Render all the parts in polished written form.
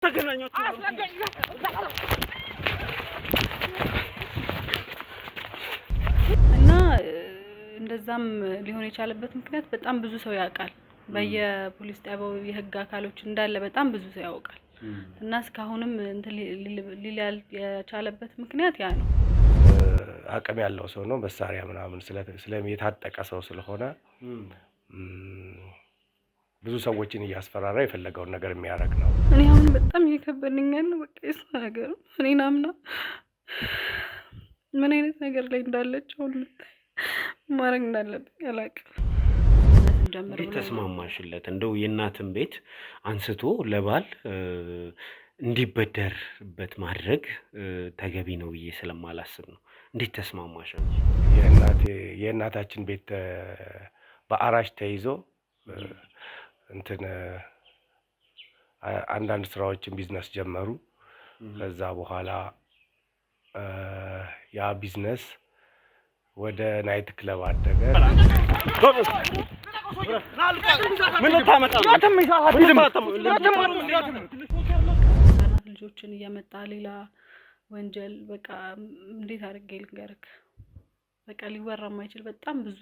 እና እንደዛም ሊሆን የቻለበት ምክንያት በጣም ብዙ ሰው ያውቃል በየፖሊስ ጣቢያው የህግ አካሎች እንዳለ በጣም ብዙ ሰው ያውቃል እና እስካሁንም ሊላል የቻለበት ምክንያት ያ ነው አቅም ያለው ሰው ነው መሳሪያ ምናምን ስለሚታጠቀ ሰው ስለሆነ ብዙ ሰዎችን ያስፈራራ የፈለገውን ነገር የሚያረግ ነው እኔ አሁን በጣም እየከበደኝ ያለው በቃ እሱ ነገር እኔና ምና ምን አይነት ነገር ላይ እንዳለች አሁን ማረግ እንዳለብኝ አላውቅም እንዴት ተስማማሽለት እንደው የእናትን ቤት አንስቶ ለባል እንዲበደርበት ማድረግ ተገቢ ነው ብዬ ስለማላስብ ነው እንዴት ተስማማሽ የእናታችን ቤት በአራሽ ተይዞ እንትን አንዳንድ ስራዎችን ቢዝነስ ጀመሩ ከዛ በኋላ ያ ቢዝነስ ወደ ናይት ክለብ አደገ ምን ልታመጣ ልጆችን እያመጣ ሌላ ወንጀል በቃ እንዴት አድርጌ ልንገርክ በቃ ሊወራ የማይችል በጣም ብዙ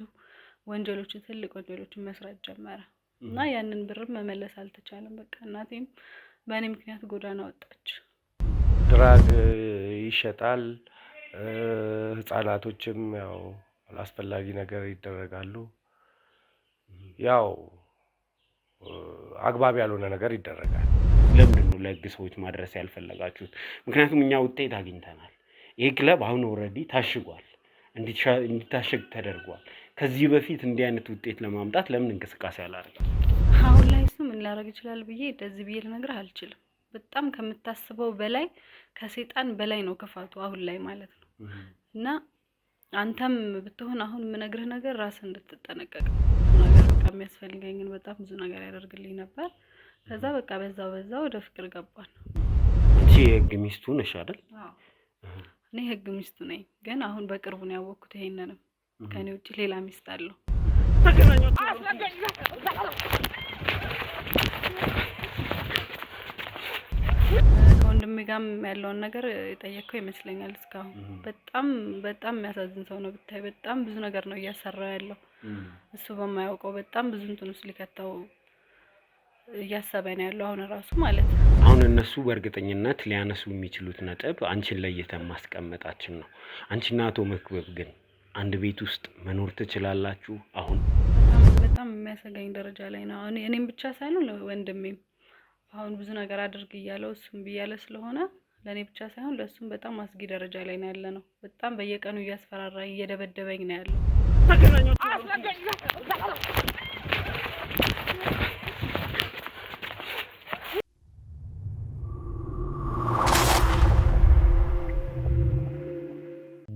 ወንጀሎችን ትልቅ ወንጀሎችን መስራት ጀመረ እና ያንን ብር መመለስ አልተቻለም በቃ እናቴም በእኔ ምክንያት ጎዳና ወጣች ድራግ ይሸጣል ህፃናቶችም ያው አላስፈላጊ ነገር ይደረጋሉ ያው አግባብ ያልሆነ ነገር ይደረጋል ለምን ነው ለህግ ሰዎች ማድረስ ያልፈለጋችሁት ምክንያቱም እኛ ውጤት አግኝተናል ይሄ ክለብ አሁን ኦሬዲ ታሽጓል እንዲታሸግ ተደርጓል ከዚህ በፊት እንዲህ አይነት ውጤት ለማምጣት ለምን እንቅስቃሴ አላደረጋችሁም አሁን ላይ እሱ ምን ላደርግ ይችላል ብዬ እንደዚህ ብዬ ልነግርህ አልችልም በጣም ከምታስበው በላይ ከሰይጣን በላይ ነው ክፋቱ አሁን ላይ ማለት ነው እና አንተም ብትሆን አሁን የምነግርህ ነገር ራስህ እንድትጠነቀቅ ነገር በቃ የሚያስፈልገኝን በጣም ብዙ ነገር ያደርግልኝ ነበር ከዛ በቃ በዛው ወደ ፍቅር ገባን አንቺ የህግ ሚስቱ ነሽ አይደል አዎ እኔ ህግ ሚስቱ ነኝ ግን አሁን በቅርቡ ነው ያወቅኩት ይሄንንም ከኔ ውጪ ሌላ ሚስት አለው ከወንድሜ ጋርም ያለውን ነገር የጠየቀው ይመስለኛል እስካሁን በጣም የሚያሳዝን ሰው ነው ብታይ በጣም ብዙ ነገር ነው እያሰራው ያለው እሱ በማያውቀው በጣም ብዙ እንትን ውስጥ ሊከተው እያሰበ ነው ያለው አሁን ራሱ ማለት ነው አሁን እነሱ በእርግጠኝነት ሊያነሱ የሚችሉት ነጥብ አንቺን ለየተን ማስቀመጣችን ነው አንቺና አቶ መክበብ ግን አንድ ቤት ውስጥ መኖር ትችላላችሁ አሁን በጣም የሚያሰጋኝ ደረጃ ላይ ነው እኔም ብቻ ሳይሆን ወንድሜም አሁን ብዙ ነገር አድርግ ይያለው እሱም ቢያለ ስለሆነ ለኔ ብቻ ሳይሆን ለሱም በጣም አስጊ ደረጃ ላይ ነው ያለነው በጣም በየቀኑ እያስፈራራኝ እየደበደበኝ ነው ያለው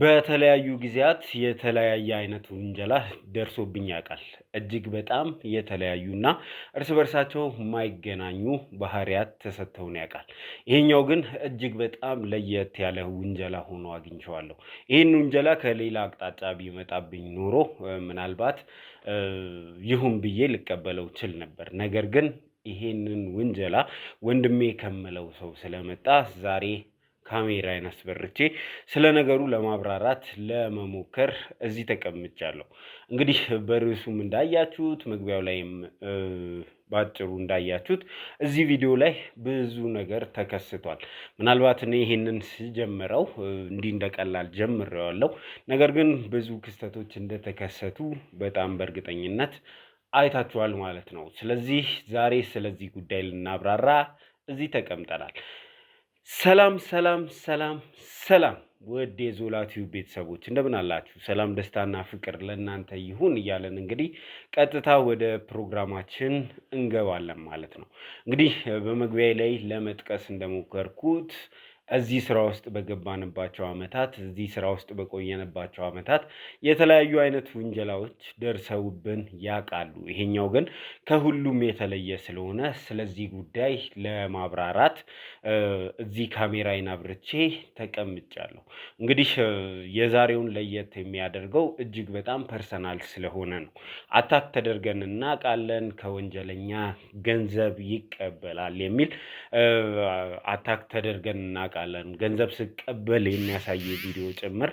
በተለያዩ ጊዜያት የተለያየ አይነት ወንጀላ ደርሶብኝ ያውቃል እጅግ በጣም የተለያዩና እርስ በርሳቸው የማይገናኙ ባህሪያት ተሰጥተውን ያውቃል ይሄኛው ግን እጅግ በጣም ለየት ያለ ወንጀላ ሆኖ አግኝቼዋለሁ ይሄን ወንጀላ ከሌላ አቅጣጫ ቢመጣብኝ ኖሮ ምናልባት ይሁን ብዬ ልቀበለው ችል ነበር ነገር ግን ይሄንን ወንጀላ ወንድሜ ከመለው ሰው ስለመጣ ዛሬ ካሜራዬን አስበርቼ ስለ ነገሩ ለማብራራት ለመሞከር እዚህ ተቀምጫለሁ እንግዲህ በርዕሱም እንዳያችሁት መግቢያው ላይም ባጭሩ እንዳያችሁት እዚህ ቪዲዮ ላይ ብዙ ነገር ተከስቷል ምናልባት እኔ ይሄንን ሲጀምረው እንዲህ እንደቀላል ጀምሬዋለሁ ነገር ግን ብዙ ክስተቶች እንደተከሰቱ በጣም በእርግጠኝነት አይታችኋል ማለት ነው ስለዚህ ዛሬ ስለዚህ ጉዳይ ልናብራራ እዚህ ተቀምጠናል ሰላም ወደ ዞላቲው ቤተሰቦች እንደምን አላችሁ ሰላም ደስታና ፍቅር ለእናንተ ይሁን ይያለን እንግዲህ ቀጥታ ወደ ፕሮግራማችን እንገባለን ማለት ነው እንግዲህ በመግቢያዬ ላይ ለመጥቀስ እንደሞከርኩት እዚህ ስራ ውስጥ በገባንባቸው አመታት እዚህ ስራ ውስጥ በቆየንባቸው አመታት የተለያዩ አይነት ውንጀላዎች ደርሰውብን ያውቃሉ። ይሄኛው ግን ከሁሉም የተለየ ስለሆነ ስለዚህ ጉዳይ ለማብራራት እዚህ ካሜራዬን አብርቼ ተቀምጫለሁ። እንግዲህ የዛሬውን ለየት የሚያደርገው እጅግ በጣም ፐርሰናል ስለሆነ ነው። አታክ ተደርገን እናውቃለን፣ ከወንጀለኛ ገንዘብ ይቀበላል የሚል አታክ ተደርገን እናውቃለን። ገንዘብ ስቀበል የሚያሳይ ቪዲዮ ጭምር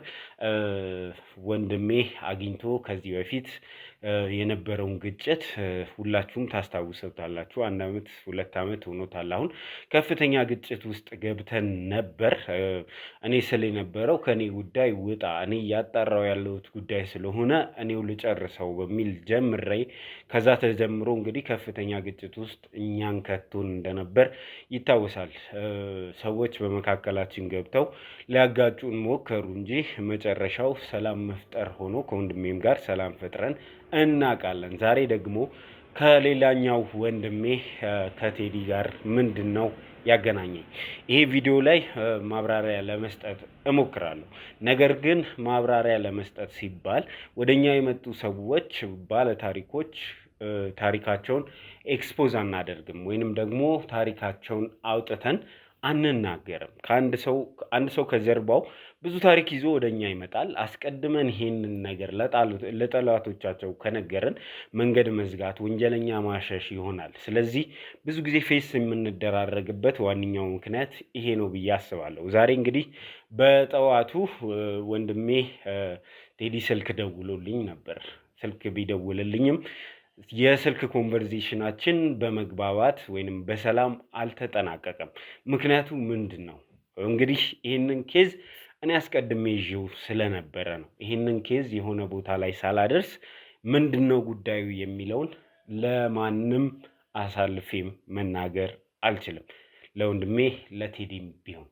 ወንድሜ አግኝቶ ከዚህ በፊት የነበረውን ግጭት ሁላችሁም ታስታውሱታላችሁ። 1 አመት 2 አመት ሆኖታል። አሁን ከፍተኛ ግጭት ውስጥ ገብተን ነበር። እኔ ስለ ነበረው ከኔ ጉዳይ ውጣ፣ እኔ እያጣራው ያለሁት ጉዳይ ስለሆነ እኔው ልጨርሰው በሚል ጀምሬ ከዛ ተጀምሮ እንግዲህ ከፍተኛ ግጭት ውስጥ እኛን ከቶን እንደነበር ይታወሳል። ሰዎች በመካከላችን ገብተው ሊያጋጩን ሞከሩ እንጂ መጨረሻው ሰላም መፍጠር ሆኖ ከወንድሜም ጋር ሰላም ፈጥረን እናውቃለን። ዛሬ ደግሞ ከሌላኛው ወንድሜ ከቴዲ ጋር ምንድነው ያገናኘኝ? ይሄ ቪዲዮ ላይ ማብራሪያ ለመስጠት እሞክራለሁ። ነገር ግን ማብራሪያ ለመስጠት ሲባል ወደኛ የመጡ ሰዎች ባለ ታሪኮች ታሪካቸውን ኤክስፖዝ አናደርግም ወይንም ደግሞ ታሪካቸውን አውጥተን አንናገርም። አንድ ሰው ከጀርባው ብዙ ታሪክ ይዞ ወደኛ ይመጣል። አስቀድመን ይሄንን ነገር ለጠላቶቻቸው ከነገርን መንገድ መዝጋት፣ ወንጀለኛ ማሸሽ ይሆናል። ስለዚህ ብዙ ጊዜ ፌስ የምንደራረግበት ዋነኛው ምክንያት ይሄ ነው ብዬ አስባለሁ። ዛሬ እንግዲህ በጠዋቱ ወንድሜ ቴዲ ስልክ ደውሎልኝ ነበር። ስልክ ቢደውልልኝም የስልክ ኮንቨርሴሽናችን በመግባባት ወይንም በሰላም አልተጠናቀቀም። ምክንያቱ ምንድን ነው? እንግዲህ ይህንን ኬዝ እኔ አስቀድሜ ይዤው ስለነበረ ነው። ይህንን ኬዝ የሆነ ቦታ ላይ ሳላደርስ ምንድነው ጉዳዩ የሚለውን ለማንም አሳልፌም መናገር አልችልም። ለወንድሜ ለቴዲም ቢሆን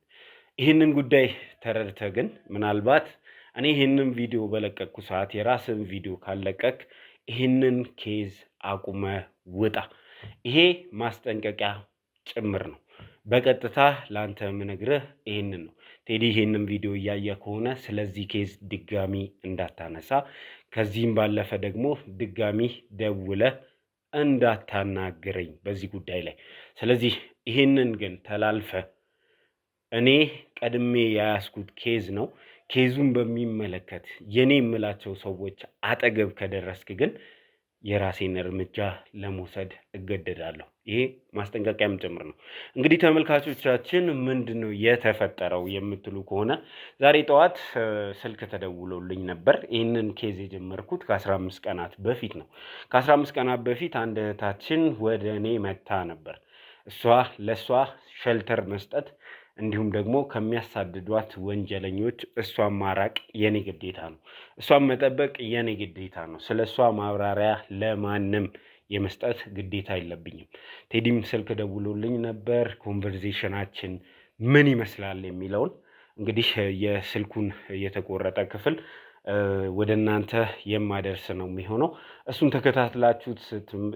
ይህንን ጉዳይ ተረድተህ ግን ምናልባት እኔ ይህንን ቪዲዮ በለቀቅኩ ሰዓት የራስን ቪዲዮ ካለቀቅ ይህንን ኬዝ አቁመ ውጣ። ይሄ ማስጠንቀቂያ ጭምር ነው። በቀጥታ ላንተ ምነግርህ ይሄንን ነው። ቴዲ ይሄንን ቪዲዮ እያየ ከሆነ ስለዚህ ኬዝ ድጋሚ እንዳታነሳ፣ ከዚህም ባለፈ ደግሞ ድጋሚ ደውለ እንዳታናግረኝ በዚህ ጉዳይ ላይ። ስለዚህ ይሄንን ግን ተላልፈ እኔ ቀድሜ ያያስኩት ኬዝ ነው። ኬዙን በሚመለከት የኔ የምላቸው ሰዎች አጠገብ ከደረስክ ግን የራሴን እርምጃ ለመውሰድ እገደዳለሁ። ይሄ ማስጠንቀቂያም ጭምር ነው። እንግዲህ ተመልካቾቻችን ምንድነው የተፈጠረው የምትሉ ከሆነ ዛሬ ጠዋት ስልክ ተደውሎልኝ ነበር። ይህንን ኬዝ የጀመርኩት ከ15 ቀናት በፊት ነው። ከ15 ቀናት በፊት አንድ እህታችን ወደ እኔ መታ ነበር። ለእሷ ሸልተር መስጠት እንዲሁም ደግሞ ከሚያሳድዷት ወንጀለኞች እሷን ማራቅ የኔ ግዴታ ነው። እሷን መጠበቅ የኔ ግዴታ ነው። ስለሷ ማብራሪያ ለማንም የመስጠት ግዴታ የለብኝም። ቴዲም ስልክ ደውሎልኝ ነበር። ኮንቨርሴሽናችን ምን ይመስላል የሚለውን እንግዲህ የስልኩን የተቆረጠ ክፍል ወደ እናንተ የማደርስ ነው የሚሆነው። እሱን ተከታትላችሁት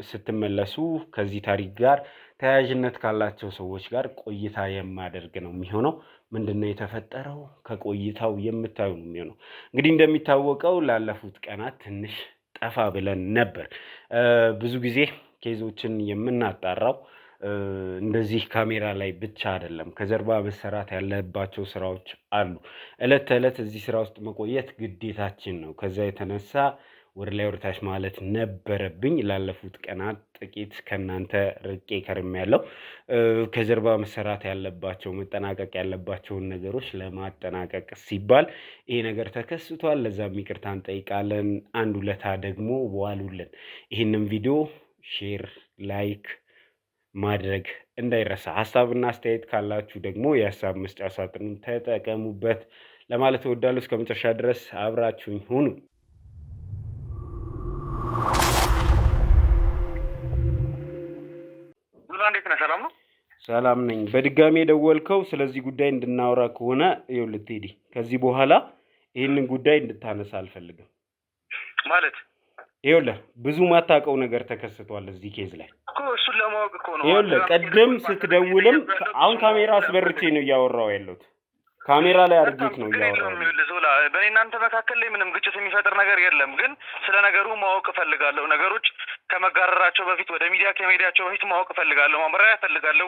ስትመለሱ ከዚህ ታሪክ ጋር ተያያዥነት ካላቸው ሰዎች ጋር ቆይታ የማደርግ ነው የሚሆነው። ምንድነው የተፈጠረው ከቆይታው የምታዩ ነው የሚሆነው። እንግዲህ እንደሚታወቀው ላለፉት ቀናት ትንሽ ጠፋ ብለን ነበር። ብዙ ጊዜ ኬዞችን የምናጣራው እንደዚህ ካሜራ ላይ ብቻ አይደለም። ከጀርባ መሰራት ያለባቸው ስራዎች አሉ። እለት ተዕለት እዚህ ስራ ውስጥ መቆየት ግዴታችን ነው። ከዛ የተነሳ ወደ ላይ ወርታሽ ማለት ነበረብኝ። ላለፉት ቀናት ጥቂት ከናንተ ርቄ ከርሜያለሁ። ከጀርባ መሰራት ያለባቸው መጠናቀቅ ያለባቸውን ነገሮች ለማጠናቀቅ ሲባል ይሄ ነገር ተከስቷል። ለዛም ይቅርታ እንጠይቃለን። አንድ ውለታ ደግሞ ዋሉልን። ይህንን ቪዲዮ ሼር፣ ላይክ ማድረግ እንዳይረሳ። ሐሳብና አስተያየት ካላችሁ ደግሞ የሐሳብ መስጫ ሳጥኑን ተጠቀሙበት ለማለት እወዳለሁ። እስከ መጨረሻ ድረስ አብራችሁኝ ሁኑ። እንዴት ነህ? ሰላም ነው? ሰላም ነኝ። በድጋሚ የደወልከው ስለዚህ ጉዳይ እንድናወራ ከሆነ ይኸውልህ ቴዲ፣ ከዚህ በኋላ ይህንን ጉዳይ እንድታነሳ አልፈልግም። ማለት ይኸውልህ ብዙ ማታውቀው ነገር ተከስቷል እዚህ ኬዝ ላይ እኮ። እሱን ለማወቅ እኮ ነው። ይኸውልህ ቅድም ስትደውልም አሁን ካሜራ አስበርቼ ነው እያወራሁ ያለሁት። ካሜራ ላይ አድርጌት ነው ያወራው። በእኔ እናንተ መካከል ላይ ምንም ግጭት የሚፈጥር ነገር የለም። ግን ስለ ነገሩ ማወቅ እፈልጋለሁ። ነገሮች ከመጋረራቸው በፊት ወደ ሚዲያ ከሜዲያቸው በፊት ማወቅ እፈልጋለሁ። ማብራሪያ እፈልጋለሁ።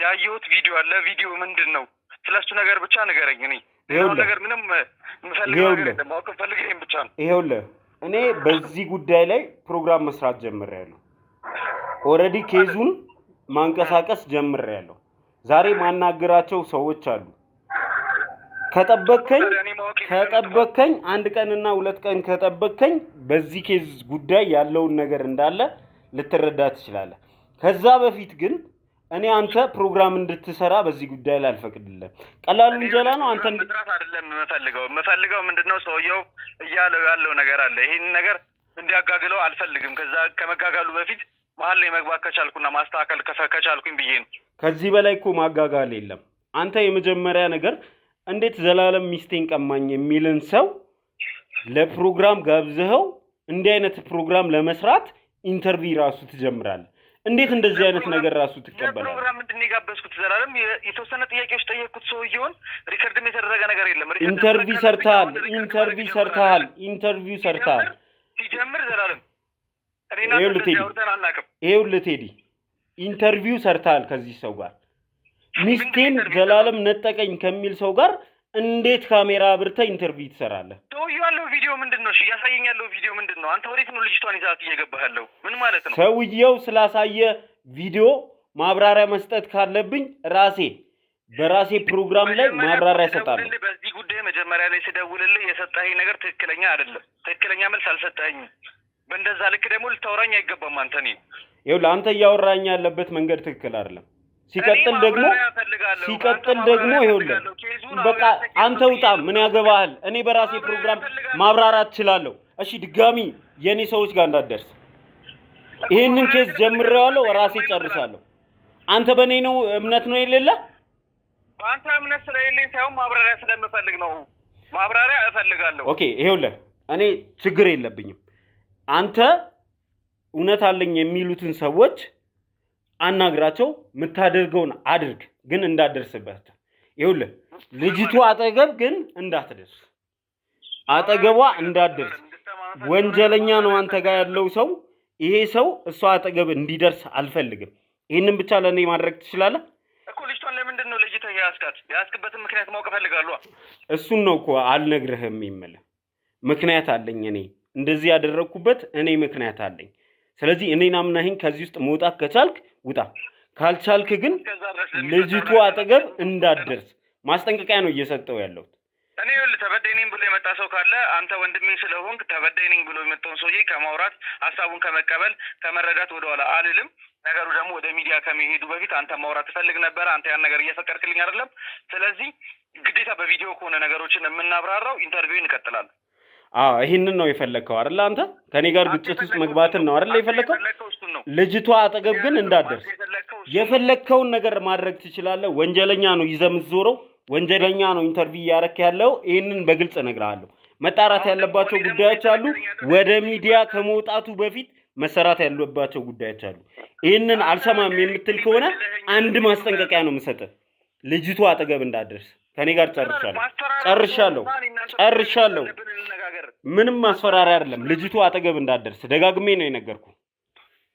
ያየሁት ቪዲዮ አለ። ቪዲዮ ምንድን ነው? ስለሱ ነገር ብቻ ንገረኝ። እኔ ሌላው ነገር ምንም የምፈልገው ነገር የለም። ማወቅ እፈልገው ይሄን ብቻ ነው። ይኸውልህ እኔ በዚህ ጉዳይ ላይ ፕሮግራም መስራት ጀምሬያለሁ። ኦልሬዲ ኬዙን ማንቀሳቀስ ጀምሬያለሁ። ዛሬ ማናገራቸው ሰዎች አሉ። ከጠበከኝ አንድ ቀንና 2 ቀን ከጠበከኝ በዚህ ኬዝ ጉዳይ ያለውን ነገር እንዳለ ልትረዳ ትችላለህ። ከዛ በፊት ግን እኔ አንተ ፕሮግራም እንድትሰራ በዚህ ጉዳይ ላይ አልፈቅድልህም። ቀላል እንጀላ ነው። አንተ እንድትራት አይደለም የምፈልገው ምንድነው ሰውየው እያለው ያለው ነገር አለ። ይሄን ነገር እንዲያጋግለው አልፈልግም። ከዛ ከመጋጋሉ በፊት መሀል ላይ መግባት ከቻልኩና ማስተካከል ከቻልኩኝ ብዬ ነው። ከዚህ በላይ እኮ ማጋጋል የለም። አንተ የመጀመሪያ ነገር እንዴት ዘላለም ሚስቴን ቀማኝ የሚልን ሰው ለፕሮግራም ጋብዘኸው እንዲህ አይነት ፕሮግራም ለመስራት ኢንተርቪው ራሱ ትጀምራለህ? እንዴት እንደዚህ አይነት ነገር ራሱ ትቀበላለህ? ፕሮግራም ምንድነው የጋበዝኩት? ዘላለም የተወሰነ ጥያቄዎች ጠየቅኩት። ሰውየውን ሪከርድም የተደረገ ነገር የለም። ኢንተርቪው ሰርተሃል። ሲጀምር ዘላለም ይኸውልህ ቴዲ ኢንተርቪው ሰርተሃል ከዚህ ሰው ጋር ሚስቴን ዘላለም ነጠቀኝ ከሚል ሰው ጋር እንዴት ካሜራ አብርተህ ኢንተርቪው ትሰራለህ? ሰውየው ያለው ቪዲዮ ምንድነው? እሺ እያሳየኝ ያለው ቪዲዮ ምንድነው? አንተ ወዴት ነው ልጅቷን ይዛት እየገባህ ያለው? ምን ማለት ነው? ሰውየው ስላሳየ ቪዲዮ ማብራሪያ መስጠት ካለብኝ በራሴ ፕሮግራም ላይ ማብራሪያ እሰጣለሁ። በዚህ ጉዳይ መጀመሪያ ላይ ስደውልልህ የሰጠኸኝ ነገር ትክክለኛ አይደለም። ትክክለኛ መልስ አልሰጠኸኝም። በእንደዛ ልክ ደግሞ ልታወራኝ አይገባም። ይኸውልህ አንተ እያወራኝ ያለበት መንገድ ትክክል አይደለም። ሲቀጥል ደግሞ ይኸውልህ በቃ አንተ ውጣ፣ ምን ያገባሃል? እኔ በራሴ ፕሮግራም ማብራራት እችላለሁ። እሺ ድጋሚ የኔ ሰዎች ጋር እንዳትደርስ። ይሄንን ኬዝ ጀምሬዋለሁ፣ ራሴ ጨርሳለሁ። አንተ በእኔ ነው እምነት ነው የሌለ? አንተ እምነት ስለሌለኝ ሳይሆን ማብራሪያ ስለምፈልግ ነው። ማብራሪያ እፈልጋለሁ። ኦኬ ይኸውልህ እኔ ችግር የለብኝም። አንተ እውነት አለኝ የሚሉትን ሰዎች አናግራቸው፣ የምታደርገውን አድርግ፣ ግን እንዳትደርስበት። ይኸውልህ ልጅቱ አጠገብ ግን እንዳትደርስ፣ አጠገቧ እንዳትደርስ። ወንጀለኛ ነው አንተ ጋር ያለው ሰው። ይሄ ሰው እሷ አጠገብ እንዲደርስ አልፈልግም። ይህንን ብቻ ለእኔ ማድረግ ትችላለህ እኮ። ልጅቷን ለምንድን ነው ልጅቷን ያስክበትን ምክንያት ማወቅ እፈልጋለሁ። እሱን ነው እኮ አልነግርህም የምልህ። ምክንያት አለኝ እኔ እንደዚህ ያደረግኩበት እኔ ምክንያት አለኝ። ስለዚህ እኔን አምነኸኝ ከዚህ ውስጥ መውጣት ከቻልክ ውጣ፣ ካልቻልክ ግን ልጅቱ አጠገብ እንዳትደርስ ማስጠንቀቂያ ነው እየሰጠው ያለሁት። እኔ ይኸውልህ ተበዳይ ነኝ ብሎ የመጣ ሰው ካለ አንተ ወንድሜ ስለሆንክ ተበዳይ ነኝ ብሎ የመጣውን ሰውዬ ከማውራት ሀሳቡን ከመቀበል ከመረዳት ወደኋላ አልልም። ነገሩ ደግሞ ወደ ሚዲያ ከመሄዱ በፊት አንተ ማውራት ትፈልግ ነበር። አንተ ያን ነገር እየፈቀድክልኝ አይደለም። ስለዚህ ግዴታ በቪዲዮ ከሆነ ነገሮችን የምናብራራው ኢንተርቪው እንቀጥላለን። ይህንን ነው የፈለግከው አይደል? አንተ ከኔ ጋር ግጭት ውስጥ መግባትን ነው አይደል የፈለግከው? ልጅቷ አጠገብ ግን እንዳትደርስ። የፈለግከውን ነገር ማድረግ ትችላለህ። ወንጀለኛ ነው ይዘህ የምትዞረው፣ ወንጀለኛ ነው ኢንተርቪው እያደረክ ያለው። ይህንን በግልጽ እነግርሃለሁ። መጣራት ያለባቸው ጉዳዮች አሉ። ወደ ሚዲያ ከመውጣቱ በፊት መሰራት ያለባቸው ጉዳዮች አሉ። ይህንን አልሰማም የምትል ከሆነ አንድ ማስጠንቀቂያ ነው የምሰጥህ። ልጅቷ አጠገብ እንዳትደርስ። ከኔ ጋር ጨርሻለሁ። ምንም ማስፈራሪያ አይደለም። ልጅቱ አጠገብ እንዳትደርስ ደጋግሜ ነው የነገርኩህ።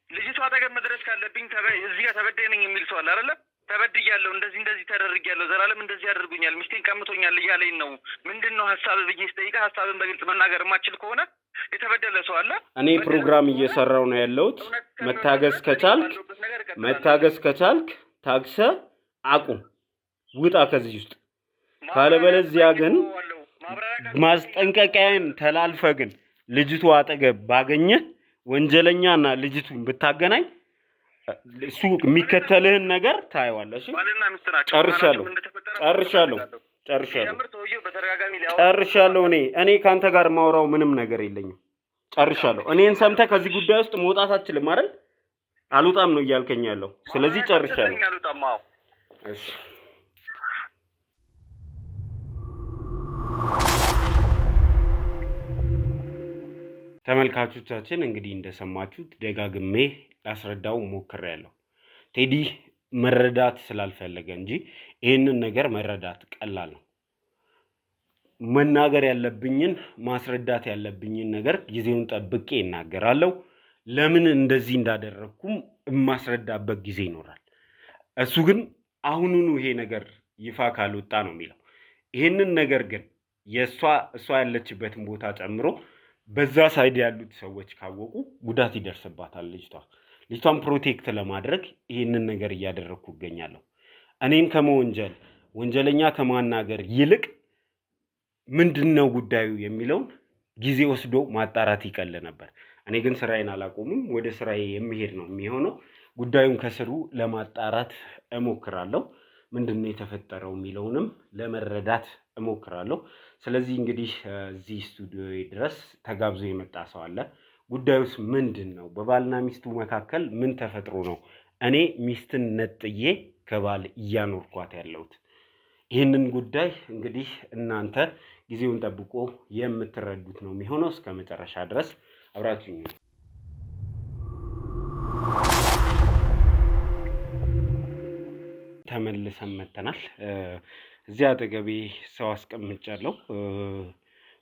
ልጅቱ አጠገብ መድረስ ካለብኝ እዚህ ጋር ተበዳይ ነኝ የሚል ሰው አለ አይደለ? ተበድያለሁ፣ እንደዚህ ተደርጊያለሁ፣ ዘላለም እንደዚህ አድርጉኛል፣ ሚስቴን ቀምቶኛል እያለኝ ነው። ምንድነው ሀሳብ ብዬ ስጠይቅህ ሀሳብን በግልጽ መናገር የማችል ከሆነ የተበደለ ሰው አለ። እኔ ፕሮግራም እየሰራው ነው ያለሁት። መታገስ ከቻልክ ታግሰህ አቁም፣ ውጣ ከዚህ ውስጥ። ካለበለዚያ ግን ማስጠንቀቂያን ተላልፈ ግን ልጅቱ አጠገብ ባገኘህ ወንጀለኛና ልጅቱን ብታገናኝ እሱ የሚከተልህን ነገር ታየዋለህ። እሺ ጨርሻለሁ። እኔ ካንተ ጋር ማውራው ምንም ነገር የለኝም። ጨርሻለሁ። እኔን ሰምተህ ከዚህ ጉዳይ ውስጥ መውጣት አትችልም አይደል? አልወጣም ነው እያልከኝ ያለው። ስለዚህ ጨርሻለሁ። እሺ ተመልካቾቻችን እንግዲህ እንደሰማችሁት ደጋግሜ ላስረዳው ሞክሬያለሁ። ቴዲ መረዳት ስላልፈለገ እንጂ ይህንን ነገር መረዳት ቀላል ነው። መናገር ያለብኝን ማስረዳት ያለብኝን ነገር ጊዜውን ጠብቄ እናገራለሁ። ለምን እንደዚህ እንዳደረኩም የማስረዳበት ጊዜ ይኖራል። እሱ ግን አሁኑኑ ይሄ ነገር ይፋ ካልወጣ ነው የሚለው። ይሄንን ነገር ግን እሷ ያለችበትን ቦታ ጨምሮ በዛ ሳይድ ያሉት ሰዎች ካወቁ ጉዳት ይደርስባታል። ልጅቷን ፕሮቴክት ለማድረግ ይሄንን ነገር እያደረግኩ እገኛለሁ። እኔን ከመወንጀል ወንጀለኛ ከማናገር ይልቅ ምንድነው ጉዳዩ የሚለውን ጊዜ ወስዶ ማጣራት ይቀል ነበር። እኔ ግን ስራዬን አላቆምም፣ ወደ ስራዬ የሚሄድ ነው የሚሆነው። ጉዳዩን ከስሩ ለማጣራት እሞክራለሁ። ምንድነው የተፈጠረው የሚለውንም ለመረዳት እሞክራለሁ። ስለዚህ እንግዲህ እዚህ ስቱዲዮ ድረስ ተጋብዞ የመጣ ሰው አለ። ጉዳዩስ ምንድን ነው? በባልና ሚስቱ መካከል ምን ተፈጥሮ ነው እኔ ሚስትን ነጥዬ ከባል እያኖርኳት ያለሁት? ይህንን ጉዳይ እንግዲህ እናንተ ጊዜውን ጠብቆ የምትረዱት ነው የሚሆነው። እስከ መጨረሻ ድረስ አብራችሁኝ ተመልሰን መተናል። እዚህ አጠገቤ ሰው አስቀምጫለሁ።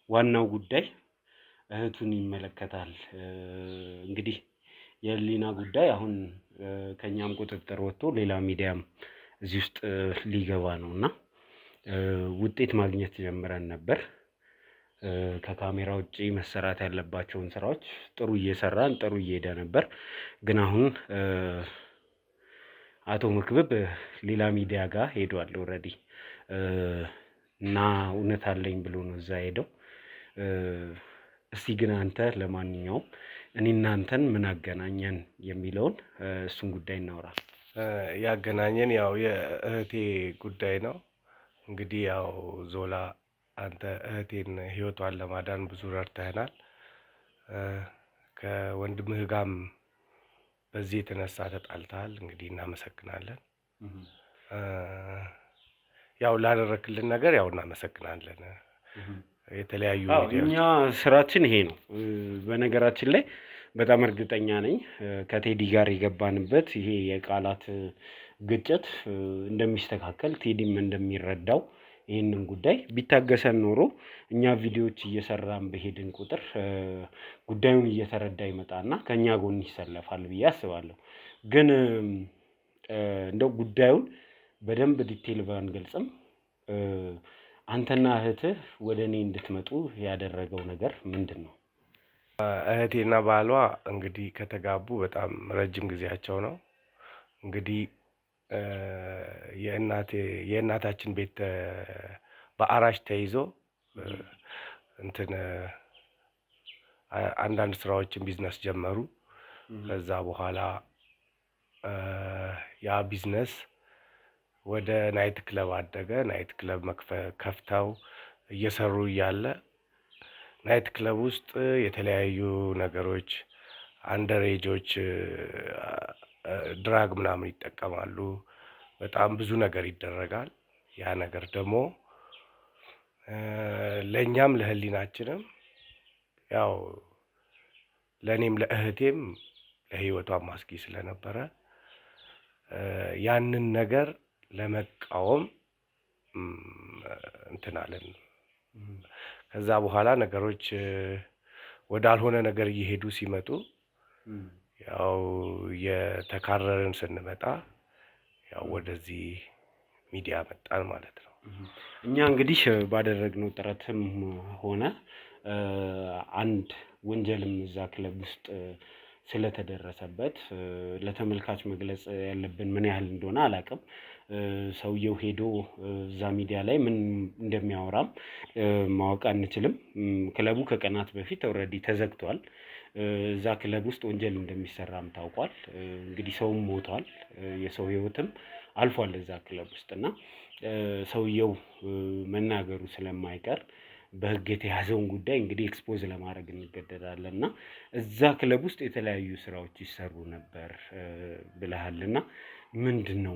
ዋናው ጉዳይ እህቱን ይመለከታል። እንግዲህ የህሊና ጉዳይ አሁን ከኛም ቁጥጥር ወጥቶ ሌላ ሚዲያም እዚህ ውስጥ ሊገባ ነውና ውጤት ማግኘት ጀምረን ነበር። ከካሜራ ውጪ መሰራት ያለባቸውን ስራዎች ጥሩ እየሰራን ጥሩ እየሄደ ነበር። ግን አሁን አቶ መክብብ ሌላ ሚዲያ ጋር ሄዷል ኦልሬዲ እና እውነት አለኝ ብሎ ነው እዛ ሄደው። እስቲ ግን አንተ ለማንኛውም እኔ እናንተን ምን አገናኘን የሚለውን እሱን ጉዳይ እናውራ። ያገናኘን ያው የእህቴ ጉዳይ ነው። እንግዲህ ያው ዞላ አንተ እህቴን ህይወቷን ለማዳን ብዙ ረድተህናል። ከወንድምህ ጋርም በዚህ የተነሳ ተጣልተሃል። እንግዲህ እናመሰግናለን። ያው ላደረክልን ነገር ያው እናመሰግናለን። የተለያዩ እኛ ስራችን ይሄ ነው። በነገራችን ላይ በጣም እርግጠኛ ነኝ ከቴዲ ጋር የገባንበት ይሄ የቃላት ግጭት እንደሚስተካከል ቴዲም እንደሚረዳው ይህንን ጉዳይ ቢታገሰን ኖሮ እኛ ቪዲዮዎች እየሰራን በሄድን ቁጥር ጉዳዩን እየተረዳ ይመጣና ከኛ ጎን ይሰለፋል ብዬ አስባለሁ። ግን እንደው ጉዳዩን በደንብ ዲቴል ባንገልጽም አንተና እህትህ ወደ እኔ እንድትመጡ ያደረገው ነገር ምንድን ነው? እህቴና ባሏ እንግዲህ ከተጋቡ በጣም ረጅም ጊዜያቸው ነው። እንግዲህ የእናታችን ቤት በአራሽ ተይዞ እንትን አንዳንድ ስራዎችን ቢዝነስ ጀመሩ። ከዛ በኋላ ያ ቢዝነስ ወደ ናይት ክለብ አደገ። ናይት ክለብ ከፍተው እየሰሩ እያለ ናይት ክለብ ውስጥ የተለያዩ ነገሮች አንደሬጆች ድራግ ምናምን ይጠቀማሉ። በጣም ብዙ ነገር ይደረጋል። ያ ነገር ደግሞ ለእኛም ለህሊናችንም ያው ለእኔም ለእህቴም ለህይወቷም አስጊ ስለነበረ ያንን ነገር ለመቃወም እንትን አለን። ከዛ በኋላ ነገሮች ወዳልሆነ ነገር እየሄዱ ሲመጡ ያው የተካረርን ስንመጣ ያው ወደዚህ ሚዲያ መጣን ማለት ነው። እኛ እንግዲህ ባደረግነው ጥረትም ሆነ አንድ ወንጀልም እዛ ክለብ ውስጥ ስለተደረሰበት ለተመልካች መግለጽ ያለብን ምን ያህል እንደሆነ አላውቅም። ሰውየው ሄዶ እዛ ሚዲያ ላይ ምን እንደሚያወራም ማወቅ አንችልም። ክለቡ ከቀናት በፊት ኦልሬዲ ተዘግቷል። እዛ ክለብ ውስጥ ወንጀል እንደሚሰራም ታውቋል። እንግዲህ ሰውም ሞቷል፣ የሰው ህይወትም አልፏል እዛ ክለብ ውስጥ እና ሰውየው መናገሩ ስለማይቀር በህግ የተያዘውን ጉዳይ እንግዲህ ኤክስፖዝ ለማድረግ እንገደዳለን እና እዛ ክለብ ውስጥ የተለያዩ ስራዎች ይሰሩ ነበር ብለሃልና ምንድን ነው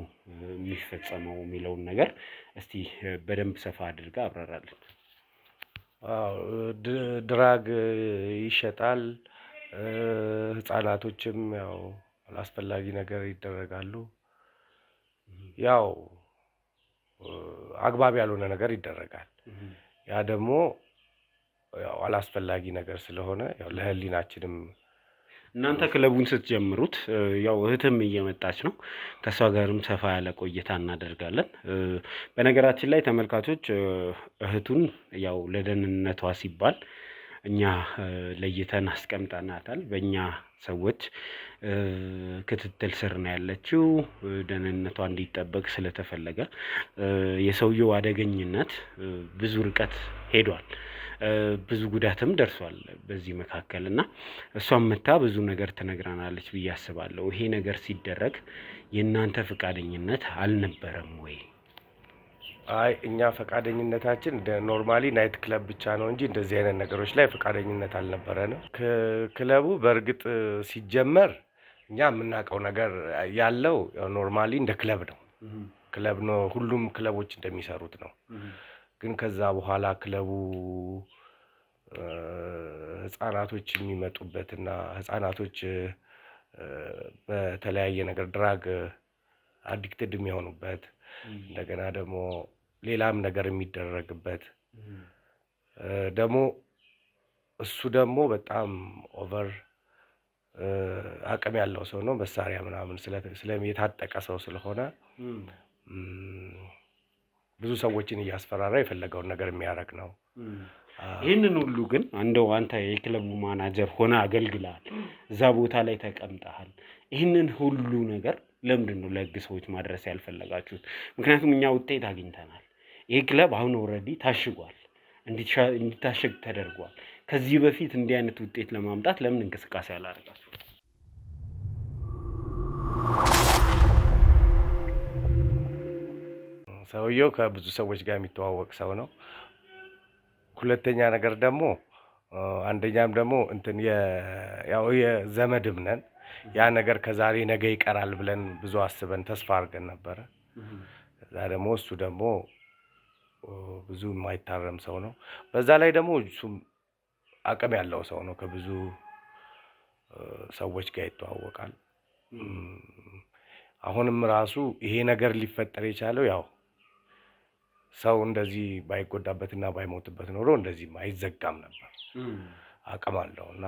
የሚፈጸመው የሚለውን ነገር እስቲ በደንብ ሰፋ አድርጋ አብራራለን። ድራግ ይሸጣል። ህፃናቶችም ያው አላስፈላጊ ነገር ይደረጋሉ። ያው አግባብ ያልሆነ ነገር ይደረጋል። ያ ደግሞ ያው አላስፈላጊ ነገር ስለሆነ ያው ለህሊናችንም እናንተ ክለቡን ስትጀምሩት ያው እህትም እየመጣች ነው። ከእሷ ጋርም ሰፋ ያለ ቆይታ እናደርጋለን። በነገራችን ላይ ተመልካቾች እህቱን ያው ለደህንነቷ ሲባል እኛ ለይተን አስቀምጠናታል። በእኛ ሰዎች ክትትል ስር ነው ያለችው። ደህንነቷ እንዲጠበቅ ስለተፈለገ የሰውየው አደገኝነት ብዙ ርቀት ሄዷል። ብዙ ጉዳትም ደርሷል በዚህ መካከል እና እሷም መታ ብዙ ነገር ትነግረናለች ብዬ አስባለሁ። ይሄ ነገር ሲደረግ የእናንተ ፈቃደኝነት አልነበረም ወይ? አይ እኛ ፈቃደኝነታችን ኖርማሊ ናይት ክለብ ብቻ ነው እንጂ እንደዚህ አይነት ነገሮች ላይ ፈቃደኝነት አልነበረንም። ክለቡ በእርግጥ ሲጀመር እኛ የምናውቀው ነገር ያለው ኖርማሊ እንደ ክለብ ነው። ክለብ ነው፣ ሁሉም ክለቦች እንደሚሰሩት ነው። ግን ከዛ በኋላ ክለቡ ህፃናቶች የሚመጡበትና ህፃናቶች በተለያየ ነገር ድራግ አዲክትድ የሚሆኑበት እንደገና ደግሞ ሌላም ነገር የሚደረግበት ደግሞ እሱ ደግሞ በጣም ኦቨር አቅም ያለው ሰው ነው። መሳሪያ ምናምን የታጠቀ ሰው ስለሆነ ብዙ ሰዎችን እያስፈራራ የፈለገውን ነገር የሚያደርግ ነው። ይህንን ሁሉ ግን እንደው አንተ የክለቡ ማናጀር ሆነ አገልግለሃል፣ እዛ ቦታ ላይ ተቀምጠሃል። ይህንን ሁሉ ነገር ለምንድን ነው ለህግ ሰዎች ማድረስ ያልፈለጋችሁት? ምክንያቱም እኛ ውጤት አግኝተናል። ይህ ክለብ አሁን ኦልሬዲ ታሽጓል፣ እንዲታሸግ ተደርጓል። ከዚህ በፊት እንዲህ አይነት ውጤት ለማምጣት ለምን እንቅስቃሴ አላደረጋችሁ? ሰውየው ከብዙ ሰዎች ጋር የሚተዋወቅ ሰው ነው። ሁለተኛ ነገር ደግሞ አንደኛም ደግሞ እንትን ያው የዘመድም ነን። ያ ነገር ከዛሬ ነገ ይቀራል ብለን ብዙ አስበን ተስፋ አድርገን ነበረ። ከዛ ደግሞ እሱ ደግሞ ብዙ የማይታረም ሰው ነው። በዛ ላይ ደግሞ እሱም አቅም ያለው ሰው ነው። ከብዙ ሰዎች ጋር ይተዋወቃል። አሁንም ራሱ ይሄ ነገር ሊፈጠር የቻለው ያው ሰው እንደዚህ ባይጎዳበትና ባይሞትበት ኖሮ እንደዚህ አይዘጋም ነበር። አቅም አለውና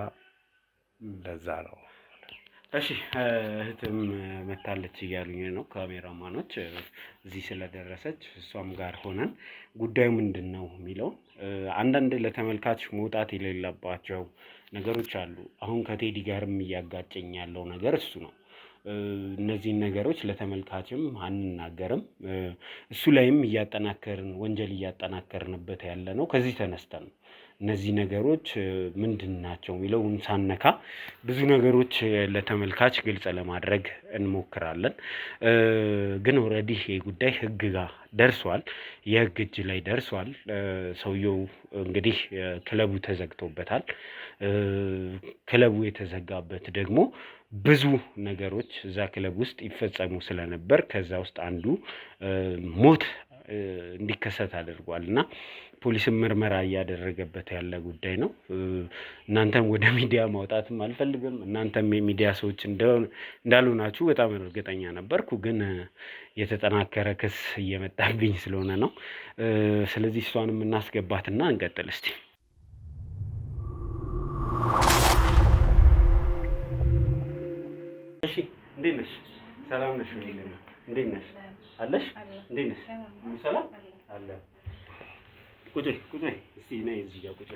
ለዛ ነው። እሺ እህትም መታለች እያሉኝ ነው ካሜራማኖች እዚህ ስለደረሰች እሷም ጋር ሆነን ጉዳዩ ምንድነው የሚለው አንዳንድ ለተመልካች መውጣት የሌለባቸው ነገሮች አሉ። አሁን ከቴዲ ጋርም እያጋጨኝ ያለው ነገር እሱ ነው። እነዚህን ነገሮች ለተመልካችም አንናገርም። እሱ ላይም እያጠናከርን ወንጀል እያጠናከርንበት ያለ ነው። ከዚህ ተነስተን እነዚህ ነገሮች ምንድን ናቸው የሚለውን ሳነካ ብዙ ነገሮች ለተመልካች ግልጽ ለማድረግ እንሞክራለን። ግን ኦልሬዲ ይሄ ጉዳይ ህግ ጋር ደርሷል፣ የህግ እጅ ላይ ደርሷል። ሰውየው እንግዲህ ክለቡ ተዘግቶበታል። ክለቡ የተዘጋበት ደግሞ ብዙ ነገሮች እዛ ክለብ ውስጥ ይፈጸሙ ስለነበር ከዛ ውስጥ አንዱ ሞት እንዲከሰት አድርጓል እና ፖሊስም ምርመራ እያደረገበት ያለ ጉዳይ ነው። እናንተም ወደ ሚዲያ ማውጣትም አልፈልግም። እናንተም የሚዲያ ሰዎች እንዳልሆናችሁ በጣም እርግጠኛ ነበርኩ። ግን የተጠናከረ ክስ እየመጣብኝ ስለሆነ ነው። ስለዚህ እሷንም እናስገባትና እንቀጥል እስቲ። እሺ እንዴት ነሽ? ሰላም ነሽ? እንዴት ነሽ? አለሽ? እንዴት ነሽ? ሰላም አለ። ቁጭ እስቲ ነይ እዚህ ጋር ቁጭ።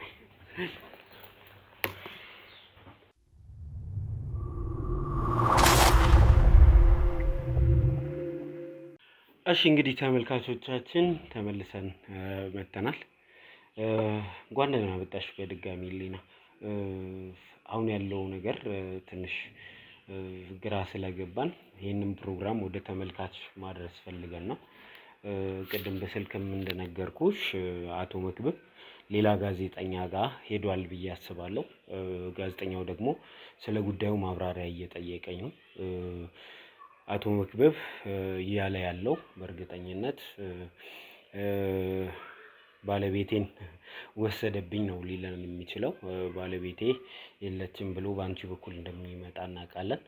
እሺ እንግዲህ ተመልካቾቻችን ተመልሰን መጥተናል። እንኳን ደህና መጣሽ በድጋሚ ሊና። አሁን ያለው ነገር ትንሽ ግራ ስለገባን ይህንን ፕሮግራም ወደ ተመልካች ማድረስ ፈልገን ነው። ቅድም በስልክም እንደነገርኩሽ አቶ መክብብ ሌላ ጋዜጠኛ ጋር ሄዷል ብዬ አስባለሁ። ጋዜጠኛው ደግሞ ስለ ጉዳዩ ማብራሪያ እየጠየቀኝ ነው። አቶ መክብብ እያለ ያለው በእርግጠኝነት ባለቤቴን ወሰደብኝ ነው ሊለን የሚችለው። ባለቤቴ የለችም ብሎ በአንቺ በኩል እንደሚመጣ እናውቃለን።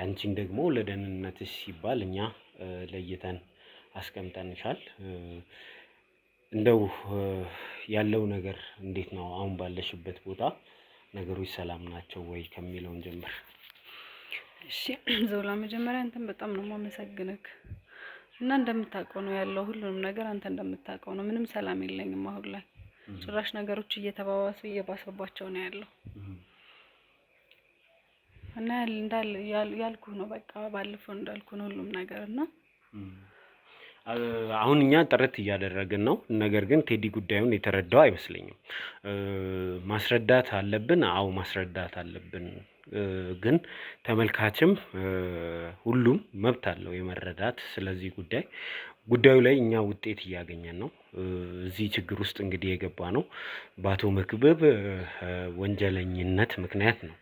አንቺን ደግሞ ለደህንነትሽ ሲባል እኛ ለይተን አስቀምጠንሻል። እንደው ያለው ነገር እንዴት ነው? አሁን ባለሽበት ቦታ ነገሮች ሰላም ናቸው ወይ ከሚለውን ጀምር። እሺ ዞላ፣ መጀመሪያ አንተን በጣም ነው የማመሰግንህ እና እንደምታውቀው ነው ያለው ሁሉንም ነገር አንተ እንደምታውቀው ነው። ምንም ሰላም የለኝም አሁን ላይ። ጭራሽ ነገሮች እየተባባሱ እየባሰባቸው ነው ያለው እና ያልኩህ ነው በቃ ባለፈው እንዳልኩህ ነው ሁሉም ነገር እና አሁን እኛ ጥረት እያደረግን ነው። ነገር ግን ቴዲ ጉዳዩን የተረዳው አይመስለኝም። ማስረዳት አለብን። አዎ ማስረዳት አለብን። ግን ተመልካችም ሁሉም መብት አለው የመረዳት። ስለዚህ ጉዳዩ ላይ እኛ ውጤት እያገኘን ነው። እዚህ ችግር ውስጥ እንግዲህ የገባ ነው በአቶ መክብብ ወንጀለኝነት ምክንያት ነው።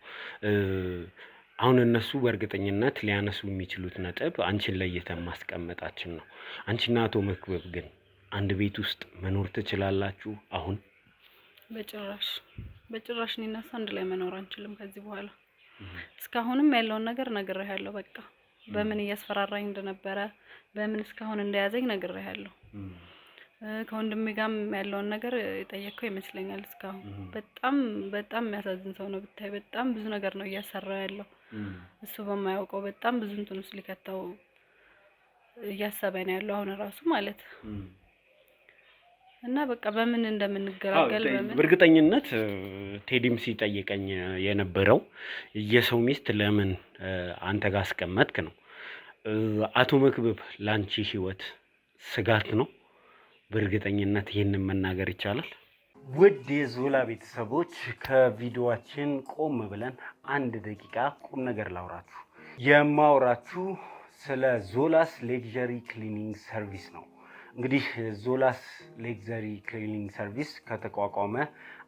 አሁን እነሱ በእርግጠኝነት ሊያነሱ የሚችሉት ነጥብ አንቺን ለይተን ማስቀመጣችን ነው። አንቺና አቶ መክብብ ግን አንድ ቤት ውስጥ መኖር ትችላላችሁ? አሁን በጭራሽ እኔና እሱ አንድ ላይ መኖር አንችልም ከዚህ በኋላ። እስካሁንም ያለውን ነገር ነግሬሃለሁ። በቃ በምን እያስፈራራኝ እንደነበረ በምን እስካሁን እንደያዘኝ ነግሬሃለሁ። ከወንድሜ ጋርም ያለውን ነገር የጠየቅከው ይመስለኛል። እስካሁን በጣም የሚያሳዝን ሰው ነው ብታይ። በጣም ብዙ ነገር ነው እያሰራ ያለው እሱ በማያውቀው በጣም ብዙ እንትን ውስጥ ሊከተው እያሰበ ነው ያለው አሁን ራሱ ማለት እና በቃ በምን እንደምንገራገል በእርግጠኝነት ቴዲም ሲጠይቀኝ የነበረው የሰው ሚስት ለምን አንተ ጋር አስቀመጥክ ነው። አቶ መክብብ ላንቺ ህይወት ስጋት ነው? በእርግጠኝነት ይህንን መናገር ይቻላል። ውድ የዞላ ቤተሰቦች ከቪዲዮአችን ቆም ብለን አንድ ደቂቃ ቁም ነገር ላውራችሁ። የማውራችሁ ስለ ዞላስ ሌክዠሪ ክሊኒንግ ሰርቪስ ነው። እንግዲህ ዞላስ ሌክዠሪ ክሊኒንግ ሰርቪስ ከተቋቋመ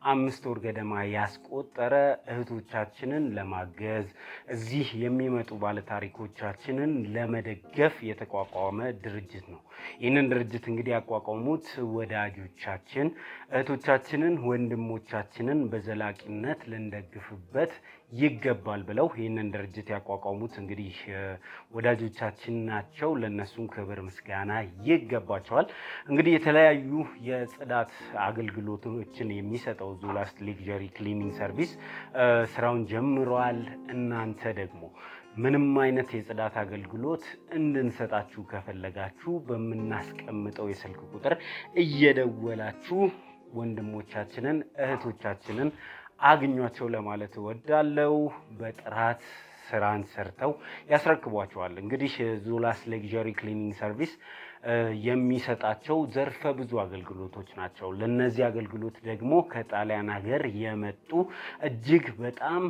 5 ወር ገደማ ያስቆጠረ እህቶቻችንን ለማገዝ እዚህ የሚመጡ ባለታሪኮቻችንን ለመደገፍ የተቋቋመ ድርጅት ነው። ይህንን ድርጅት እንግዲህ ያቋቋሙት ወዳጆቻችን እህቶቻችንን፣ ወንድሞቻችንን በዘላቂነት ልንደግፍበት ይገባል ብለው ይህንን ድርጅት ያቋቋሙት እንግዲህ ወዳጆቻችን ናቸው። ለነሱም ክብር ምስጋና ይገባቸዋል። እንግዲህ የተለያዩ የጽዳት አገልግሎቶችን የሚሰጠው ዞላስ ሌክዠሪ ክሊኒንግ ሰርቪስ ስራውን ጀምሯል። እናንተ ደግሞ ምንም አይነት የጽዳት አገልግሎት እንድንሰጣችሁ ከፈለጋችሁ በምናስቀምጠው የስልክ ቁጥር እየደወላችሁ ወንድሞቻችንን እህቶቻችንን አግኟቸው ለማለት እወዳለሁ። በጥራት ስራን ሰርተው ያስረክቧቸዋል። እንግዲህ ዞላስ ሌክዠሪ ክሊኒንግ ሰርቪስ የሚሰጣቸው ዘርፈ ብዙ አገልግሎቶች ናቸው። ለነዚህ አገልግሎት ደግሞ ከጣሊያን ሀገር የመጡ እጅግ በጣም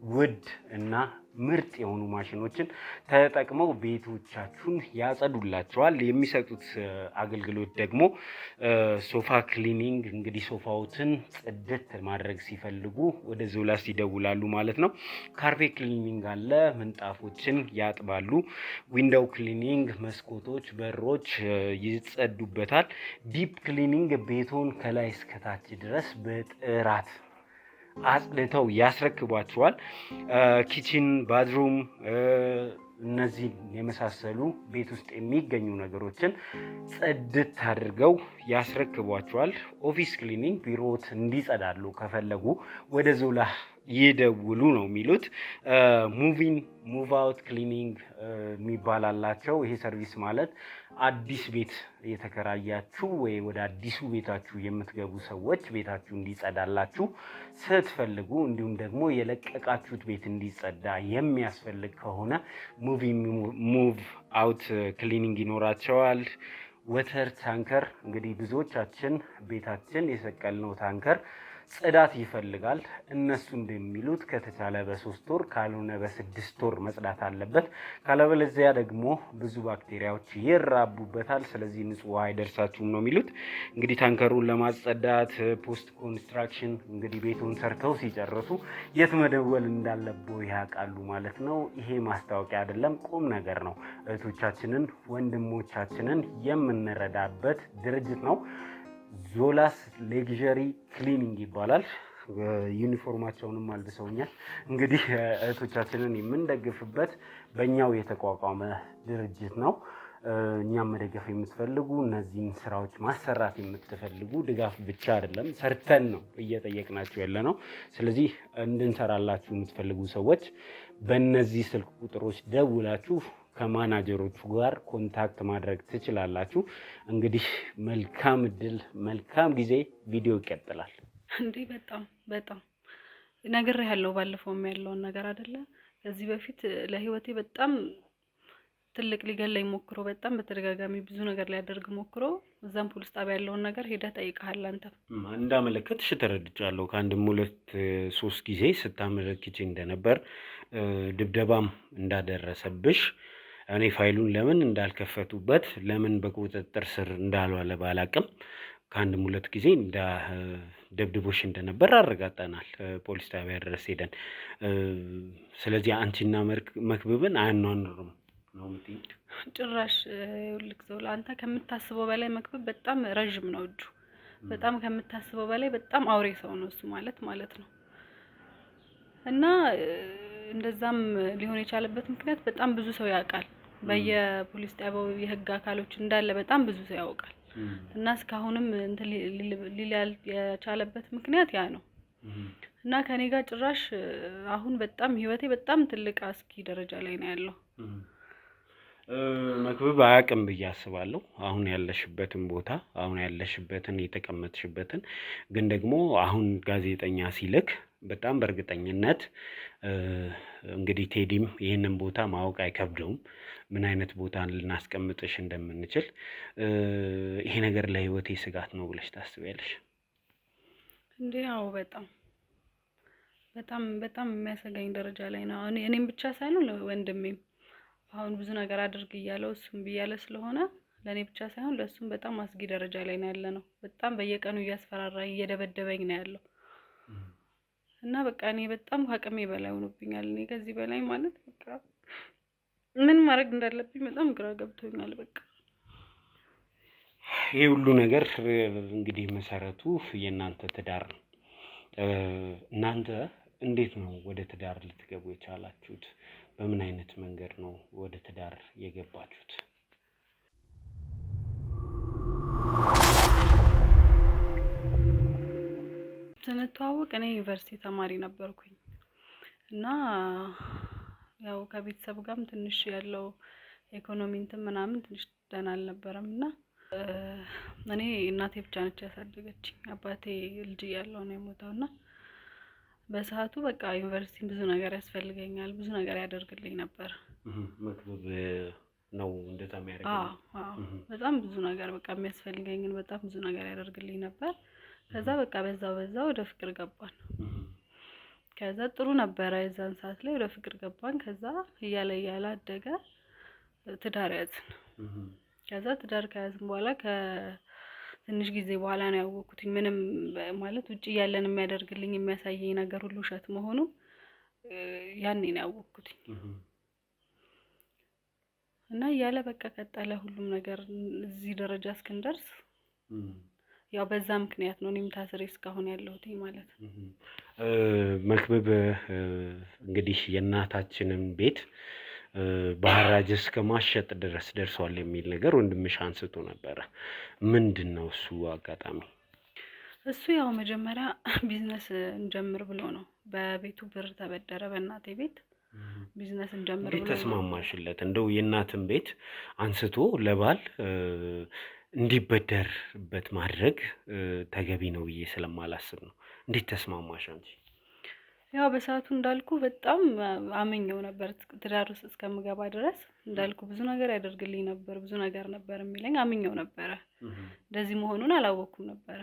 ውድ እና ምርጥ የሆኑ ማሽኖችን ተጠቅመው ቤቶቻችሁን ያጸዱላቸዋል። የሚሰጡት አገልግሎት ደግሞ ሶፋ ክሊኒንግ፣ እንግዲህ ሶፋዎትን ጽድት ማድረግ ሲፈልጉ ወደ ዞላስ ይደውላሉ ማለት ነው። ካርፔት ክሊኒንግ አለ፣ ምንጣፎችን ያጥባሉ። ዊንዶው ክሊኒንግ፣ መስኮቶች፣ በሮች ይጸዱበታል። ዲፕ ክሊኒንግ ቤቶን ከላይ እስከታች ድረስ በጥራት አጽድተው ያስረክቧቸዋል። ኪችን፣ ባዝሩም እነዚህ የመሳሰሉ ቤት ውስጥ የሚገኙ ነገሮችን ጽድት አድርገው ያስረክቧቸዋል። ኦፊስ ክሊኒንግ ቢሮዎት እንዲጸዳሉ ከፈለጉ ወደ ዞላ ይደውሉ ነው የሚሉት። ሙቪን ሙቭ አውት ክሊኒንግ የሚባል አላቸው። ይሄ ሰርቪስ ማለት አዲስ ቤት የተከራያችሁ ወይ ወደ አዲሱ ቤታችሁ የምትገቡ ሰዎች ቤታችሁ እንዲጸዳላችሁ ስትፈልጉ፣ እንዲሁም ደግሞ የለቀቃችሁት ቤት እንዲጸዳ የሚያስፈልግ ከሆነ ሙቭ አውት ክሊኒንግ ይኖራቸዋል። ወተር ታንከር እንግዲህ ብዙዎቻችን ቤታችን የሰቀልነው ታንከር ጽዳት ይፈልጋል። እነሱ እንደሚሉት ከተቻለ በ3 ወር ካልሆነ በ6 ወር መጽዳት አለበት። ካለበለዚያ ደግሞ ብዙ ባክቴሪያዎች ይራቡበታል። ስለዚህ ንጹህ ውሃ አይደርሳችሁም ነው የሚሉት። እንግዲህ ታንከሩን ለማጸዳት ፖስት ኮንስትራክሽን እንግዲህ ቤቱን ሰርተው ሲጨርሱ የት መደወል እንዳለብዎ ያውቃሉ ማለት ነው። ይሄ ማስታወቂያ አይደለም፣ ቁም ነገር ነው። እህቶቻችንን ወንድሞቻችንን የምንረዳበት ድርጅት ነው። ዞላስ ሌክዠሪ ክሊኒንግ ይባላል። ዩኒፎርማቸውንም አልብሰውኛል። እንግዲህ እህቶቻችንን የምንደግፍበት በእኛው የተቋቋመ ድርጅት ነው። እኛም መደገፍ የምትፈልጉ እነዚህን ስራዎች ማሰራት የምትፈልጉ ድጋፍ ብቻ አይደለም ሰርተን ነው እየጠየቅናችሁ ያለ ነው። ስለዚህ እንድንሰራላችሁ የምትፈልጉ ሰዎች በእነዚህ ስልክ ቁጥሮች ደውላችሁ ከማናጀሮቹ ጋር ኮንታክት ማድረግ ትችላላችሁ። እንግዲህ መልካም እድል፣ መልካም ጊዜ። ቪዲዮ ይቀጥላል። እንዴ በጣም ነግሬሃለሁ፣ ባለፈውም ያለውን ነገር አይደለ? ከዚህ በፊት ለህይወቴ በጣም ትልቅ ሊገለኝ ሞክሮ በጣም በተደጋጋሚ ብዙ ነገር ሊያደርግ ሞክሮ እዛም ፖሊስ ጣቢያ ያለውን ነገር ሄደህ ጠይቀሃል። አንተም እንዳመለከትሽ ተረድቻለሁ። ከአንድም 2-3 ጊዜ ስታመለክቺ እንደነበር ድብደባም እንዳደረሰብሽ እኔ ፋይሉን ለምን እንዳልከፈቱበት ለምን በቁጥጥር ስር እንዳልዋለ ባላቅም ከአንድም 2 ጊዜ ደብድቦሽ እንደነበር አረጋግጠናል፣ ፖሊስ ጣቢያ ድረስ ሄደን። ስለዚህ አንቺና መክብብን አያኗኑርም ነው የምትይኝ? ጭራሽ ይኸውልህ ዘውላ፣ አንተ ከምታስበው በላይ መክብብ በጣም ረጅም ነው እጁ። በጣም ከምታስበው በላይ በጣም አውሬ ሰው ነው እሱ ማለት ነው። እና እንደዛም ሊሆን የቻለበት ምክንያት በጣም ብዙ ሰው ያውቃል። በየፖሊስ ጣቢያው የህግ አካሎች እንዳለ በጣም ብዙ ሰው ያውቃል። እና እስካሁንም ሊል የቻለበት ምክንያት ያ ነው። እና ከኔ ጋር ጭራሽ አሁን በጣም ህይወቴ በጣም ትልቅ አስኪ ደረጃ ላይ ነው ያለው። መክብብ አያውቅም ብዬ አስባለሁ አሁን ያለሽበትን ቦታ፣ አሁን ያለሽበትን የተቀመጥሽበትን። ግን ደግሞ አሁን ጋዜጠኛ ሲልክ በጣም በእርግጠኝነት እንግዲህ ቴዲም ይህንን ቦታ ማወቅ አይከብደውም ምን አይነት ቦታ ልናስቀምጥሽ እንደምንችል። ይሄ ነገር ለህይወቴ ስጋት ነው ብለሽ ታስቢያለሽ? እንዴ ያው በጣም የሚያሰጋኝ ደረጃ ላይ ነው። እኔም ብቻ ሳይሆን ወንድሜም አሁን ብዙ ነገር አድርግ እያለው እሱም ብያለ ስለሆነ ለኔ ብቻ ሳይሆን ለሱም በጣም አስጊ ደረጃ ላይ ነው ያለ ነው። በጣም በየቀኑ እያስፈራራኝ እየደበደበኝ ነው ያለው። እና በቃ እኔ በጣም ከአቅሜ በላይ ሆኖብኛል። እኔ ከዚህ በላይ ማለት በቃ ምን ማድረግ እንዳለብኝ በጣም ግራ ገብቶኛል። በቃ ይሄ ሁሉ ነገር እንግዲህ መሰረቱ የእናንተ ትዳር ነው። እናንተ እንዴት ነው ወደ ትዳር ልትገቡ የቻላችሁት? በምን አይነት መንገድ ነው ወደ ትዳር የገባችሁት? ስንተዋወቅ እኔ ዩኒቨርሲቲ ተማሪ ነበርኩኝ እና ያው ከቤተሰብ ጋርም ትንሽ ያለው ኢኮኖሚ እንትን ምናምን ትንሽ ደህና አልነበረም። እና እኔ እናቴ ብቻ ነች ያሳደገችኝ። አባቴ ልጅ እያለሁ ነው የሞተው። እና በሰዓቱ በቃ ዩኒቨርሲቲ ብዙ ነገር ያስፈልገኛል፣ ብዙ ነገር ያደርግልኝ ነበር። መክብብ ነው እንደዛ የሚያደርገው? በጣም ብዙ ነገር በቃ የሚያስፈልገኝን በጣም ብዙ ነገር ያደርግልኝ ነበር። ከዛ በቃ በዛው ወደ ፍቅር ገባን። ከዛ ጥሩ ነበረ የዛን ሰዓት ላይ ወደ ፍቅር ገባን። ከዛ እያለ አደገ፣ ትዳር ያዝን። ከዛ ትዳር ከያዝን በኋላ ከትንሽ ጊዜ በኋላ ነው ያወቅኩት ምንም ማለት ውጪ ያለን የሚያደርግልኝ የሚያሳየኝ ነገር ሁሉ ውሸት መሆኑ ያኔ ነው ያወቅኩት። እና እያለ በቃ ቀጠለ ሁሉም ነገር እዚህ ደረጃ እስክንደርስ። ያው በዛ ምክንያት ነው እኔም ታስሬ እስካሁን ያለሁት ማለት ነው። መክብብ እንግዲህ የእናታችንን ቤት በሐራጅ እስከ ማሸጥ ድረስ ደርሷል የሚል ነገር ወንድምሽ አንስቶ ነበረ። ምንድነው እሱ አጋጣሚ? እሱ ያው መጀመሪያ ቢዝነስ እንጀምር ብሎ ነው። በቤቱ ብር ተበደረ፣ በእናቴ ቤት ቢዝነስ እንጀምር ብሎ። ተስማማሽለት? እንደው የእናትን ቤት አንስቶ ለባል እንዲበደርበት ማድረግ ተገቢ ነው ብዬ ስለማላስብ ነው። እንዴት ተስማማሽ አንቺ? ያው በሰዓቱ እንዳልኩ በጣም አመኘው ነበር። ትዳር ውስጥ እስከምገባ ድረስ እንዳልኩ ብዙ ነገር ያደርግልኝ ነበር፣ ብዙ ነገር ነበር የሚለኝ። አመኘው ነበረ። እንደዚህ መሆኑን አላወቅኩም ነበረ።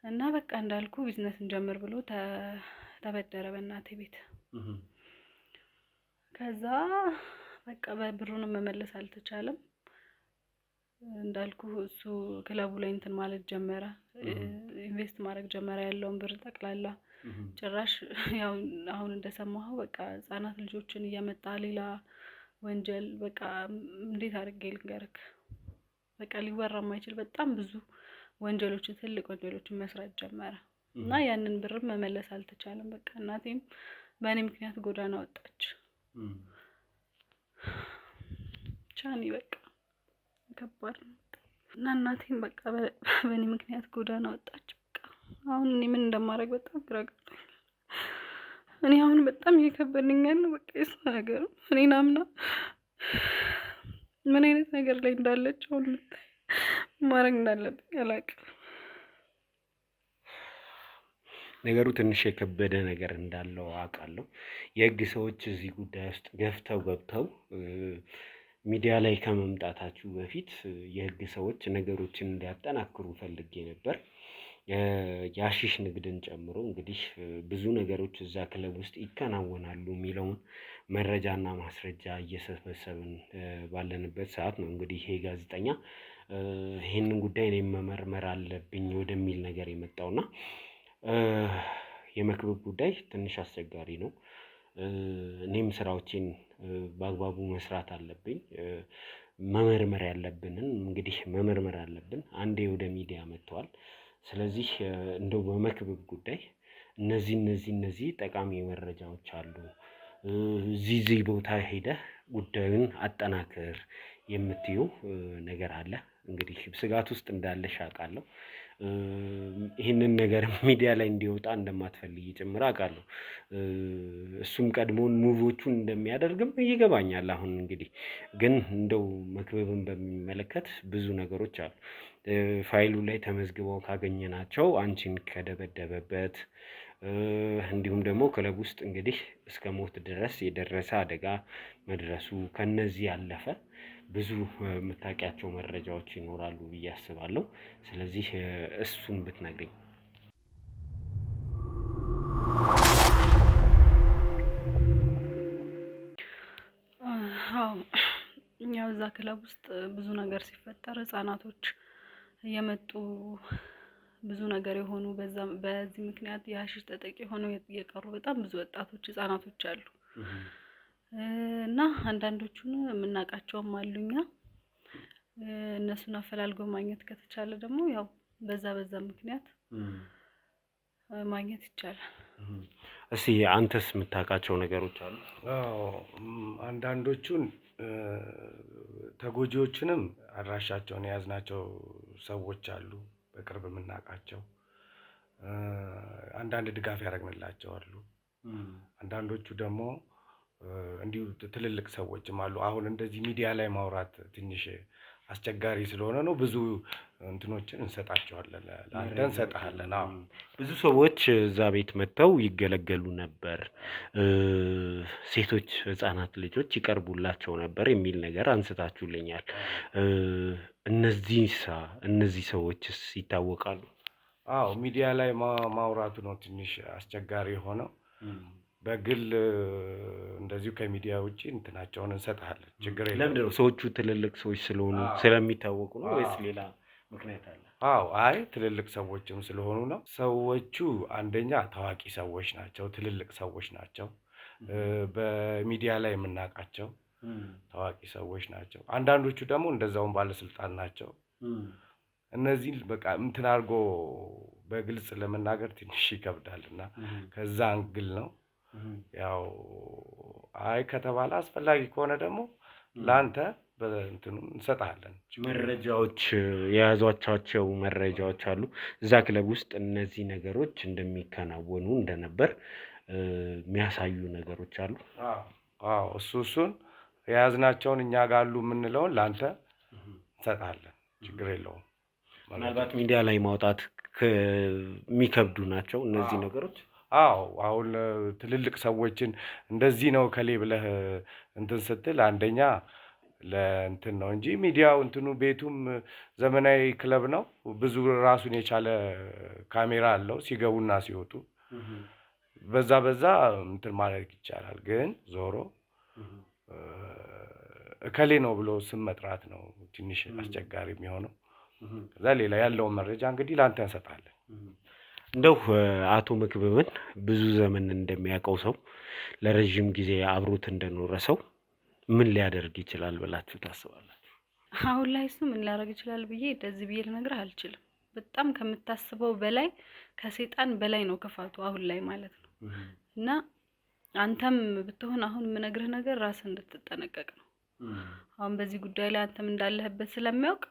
እና በቃ እንዳልኩ ቢዝነስ እንጀምር ብሎ ተበደረ በእናቴ ቤት። ከዛ በቃ ብሩንም መመለስ አልተቻለም። እንዳልኩ እሱ ክለቡ ላይ እንትን ማለት ጀመረ፣ ኢንቨስት ማድረግ ጀመረ ያለውን ብር ጠቅላላ። ጭራሽ ያው አሁን እንደሰማኸው በቃ ህጻናት ልጆችን እያመጣ ሌላ ወንጀል በቃ እንዴት አድርጌ ልንገርክ፣ በቃ ሊወራ የማይችል በጣም ብዙ ወንጀሎችን፣ ትልቅ ወንጀሎችን መስራት ጀመረ። እና ያንን ብር መመለስ አልተቻለም። በቃ እናቴም በእኔ ምክንያት ጎዳና ወጣች። ብቻ እኔ በቃ ከባድ ነው እና እናቴም በቃ በእኔ ምክንያት ጎዳና ወጣች። በቃ አሁን እኔ ምን እንደማደርግ በጣም ግራ ገብቶኛል። እኔ አሁን በጣም እየከበደኝ ያለው በቃ የእሷ ነገር ነው። እኔን አምና ምን አይነት ነገር ላይ እንዳለች አሁን ማድረግ እንዳለብኝ አላውቅም። ነገሩ ትንሽ የከበደ ነገር እንዳለው አውቃለሁ። የህግ ሰዎች እዚህ ጉዳይ ውስጥ ገፍተው ገብተው ሚዲያ ላይ ከመምጣታችሁ በፊት የህግ ሰዎች ነገሮችን እንዲያጠናክሩ ፈልጌ ነበር። የሐሺሽ ንግድን ጨምሮ እንግዲህ ብዙ ነገሮች እዛ ክለብ ውስጥ ይከናወናሉ የሚለውን መረጃና ማስረጃ እየሰበሰብን ባለንበት ሰዓት ነው እንግዲህ ይሄ ጋዜጠኛ ይሄንን ጉዳይ እኔም መመርመር አለብኝ ወደሚል ነገር የመጣውና የመክበብ ጉዳይ ትንሽ አስቸጋሪ ነው። እኔም ስራዎቼን በአግባቡ መስራት አለብኝ። መመርመር ያለብንን እንግዲህ መመርመር አለብን። አንዴ ወደ ሚዲያ መጥተዋል። ስለዚህ እንደው በመክበብ ጉዳይ እነዚህ ጠቃሚ መረጃዎች አሉ፣ እዚህ ቦታ ሄደህ ጉዳዩን አጠናክር የምትዩ ነገር አለ። እንግዲህ ስጋት ውስጥ እንዳለሽ አውቃለሁ። ይህንን ነገር ሚዲያ ላይ እንዲወጣ እንደማትፈልጊ ጭምር አውቃለሁ። እሱም ቀድሞውን ሙቮቹን እንደሚያደርግም ይገባኛል። አሁን እንግዲህ ግን እንደው መክበብን በሚመለከት ብዙ ነገሮች አሉ። ፋይሉ ላይ ተመዝግበው ካገኘናቸው አንቺን ከደበደበበት እንዲሁም ደግሞ ክለብ ውስጥ እንግዲህ እስከ ሞት ድረስ የደረሰ አደጋ መድረሱ ከነዚህ ያለፈ ብዙ የምታውቂያቸው መረጃዎች ይኖራሉ ብዬ አስባለሁ። ስለዚህ እሱን ብትነግሪኝ። ያው እዛ ክለብ ውስጥ ብዙ ነገር ሲፈጠር ህጻናቶች እየመጡ ብዙ ነገር የሆኑ በዚህ ምክንያት የሐሺሽ ተጠቂ ሆነው የቀሩ በጣም ብዙ ወጣቶች ህጻናቶች አሉ እና አንዳንዶቹን የምናውቃቸውም አሉኛ። እነሱን አፈላልጎ ማግኘት ከተቻለ ደግሞ ያው በዛ ምክንያት ማግኘት ይቻላል። እስቲ አንተስ የምታውቃቸው ነገሮች አሉ? አዎ አንዳንዶቹን ተጎጂዎችንም አድራሻቸውን የያዝናቸው ሰዎች አሉ፣ በቅርብ የምናውቃቸው። አንዳንድ ድጋፍ ያደረግንላቸው አሉ። አንዳንዶቹ ደግሞ እንዲሁ ትልልቅ ሰዎችም አሉ። አሁን እንደዚህ ሚዲያ ላይ ማውራት ትንሽ አስቸጋሪ ስለሆነ ነው። ብዙ እንትኖችን እንሰጣቸዋለን፣ ለአንተ እንሰጣለን። አዎ ብዙ ሰዎች እዛ ቤት መጥተው ይገለገሉ ነበር፣ ሴቶች ህፃናት ልጆች ይቀርቡላቸው ነበር የሚል ነገር አንስታችሁልኛል። እነዚህ ሰዎችስ ይታወቃሉ? አዎ ሚዲያ ላይ ማውራቱ ነው ትንሽ አስቸጋሪ የሆነው። በግል እንደዚሁ ከሚዲያ ውጪ እንትናቸውን እንሰጣለን። ችግር የለም። ለምንድን ነው? ሰዎቹ ትልልቅ ሰዎች ስለሆኑ ስለሚታወቁ ነው ወይስ ሌላ ምክንያት አለ? አይ ትልልቅ ሰዎችም ስለሆኑ ነው። ሰዎቹ አንደኛ ታዋቂ ሰዎች ናቸው፣ ትልልቅ ሰዎች ናቸው። በሚዲያ ላይ የምናውቃቸው ታዋቂ ሰዎች ናቸው። አንዳንዶቹ ደግሞ እንደዛውም ባለስልጣን ናቸው። እነዚህ በቃ እንትን አድርጎ በግልጽ ለመናገር ትንሽ ይከብዳልና ከዛ አንግል ነው። ያው አይ ከተባለ አስፈላጊ ከሆነ ደግሞ ለአንተ በእንትኑ እንሰጣለን። መረጃዎች የያዟቸው መረጃዎች አሉ እዛ ክለብ ውስጥ እነዚህ ነገሮች እንደሚከናወኑ እንደነበር የሚያሳዩ ነገሮች አሉ። አዎ እሱን የያዝናቸውን እኛ ጋር አሉ የምንለውን ለአንተ እንሰጣለን። ችግር የለውም። ምናልባት ሚዲያ ላይ ማውጣት የሚከብዱ ናቸው እነዚህ ነገሮች። አዎ አሁን ትልልቅ ሰዎችን እንደዚህ ነው ከሌ ብለህ እንትን ስትል አንደኛ ለእንትን ነው እንጂ ሚዲያው እንትኑ ቤቱም ዘመናዊ ክለብ ነው። ብዙ ራሱን የቻለ ካሜራ አለው ሲገቡና ሲወጡ። በዛ እንትን ማድረግ ይቻላል። ግን ዞሮ እከሌ ነው ብሎ ስም መጥራት ነው ትንሽ አስቸጋሪ የሚሆነው። ከዛ ሌላ ያለውን መረጃ እንግዲህ ለአንተ እንሰጣለን። እንደው አቶ መክበብን ብዙ ዘመን እንደሚያውቀው ሰው ለረጅም ጊዜ አብሮት እንደኖረ ሰው ምን ሊያደርግ ይችላል ብላችሁ ታስባላችሁ? አሁን ላይ እሱ ምን ሊያደርግ ይችላል ብዬ እንደዚህ ብዬ ልነግርህ አልችልም። በጣም ከምታስበው በላይ ከሰይጣን በላይ ነው ክፋቱ አሁን ላይ ማለት ነው። እና አንተም ብትሆን አሁን የምነግርህ ነገር ራስህ እንድትጠነቀቅ ነው። አሁን በዚህ ጉዳይ ላይ አንተም እንዳለህበት ስለሚያውቅ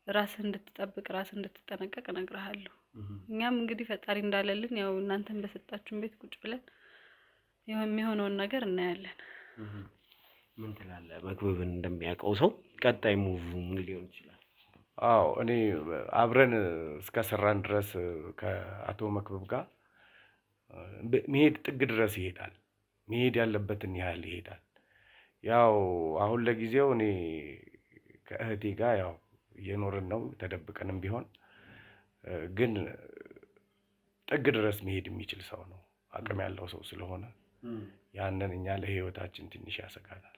ራስህ እንድትጠብቅ ራስህ እንድትጠነቀቅ እነግርሃለሁ። እኛም እንግዲህ ፈጣሪ እንዳለልን ያው እናንተም በሰጣችሁን ቤት ቁጭ ብለን የሚሆነውን ነገር እናያለን። ምን ትላለህ? መክብብን እንደሚያውቀው ሰው ቀጣይ ሙቭ ምን ሊሆን ይችላል? አዎ እኔ አብረን እስከሰራን ድረስ ከአቶ መክብብ ጋር መሄድ ጥግ ድረስ ይሄዳል። መሄድ ያለበትን ያህል ይሄዳል። ያው አሁን ለጊዜው እኔ ከእህቴ ጋር ያው እየኖርን ነው ተደብቀንም ቢሆን፣ ግን ጥግ ድረስ መሄድ የሚችል ሰው ነው፣ አቅም ያለው ሰው ስለሆነ ያንን እኛ ለህይወታችን ትንሽ ያሰጋናል።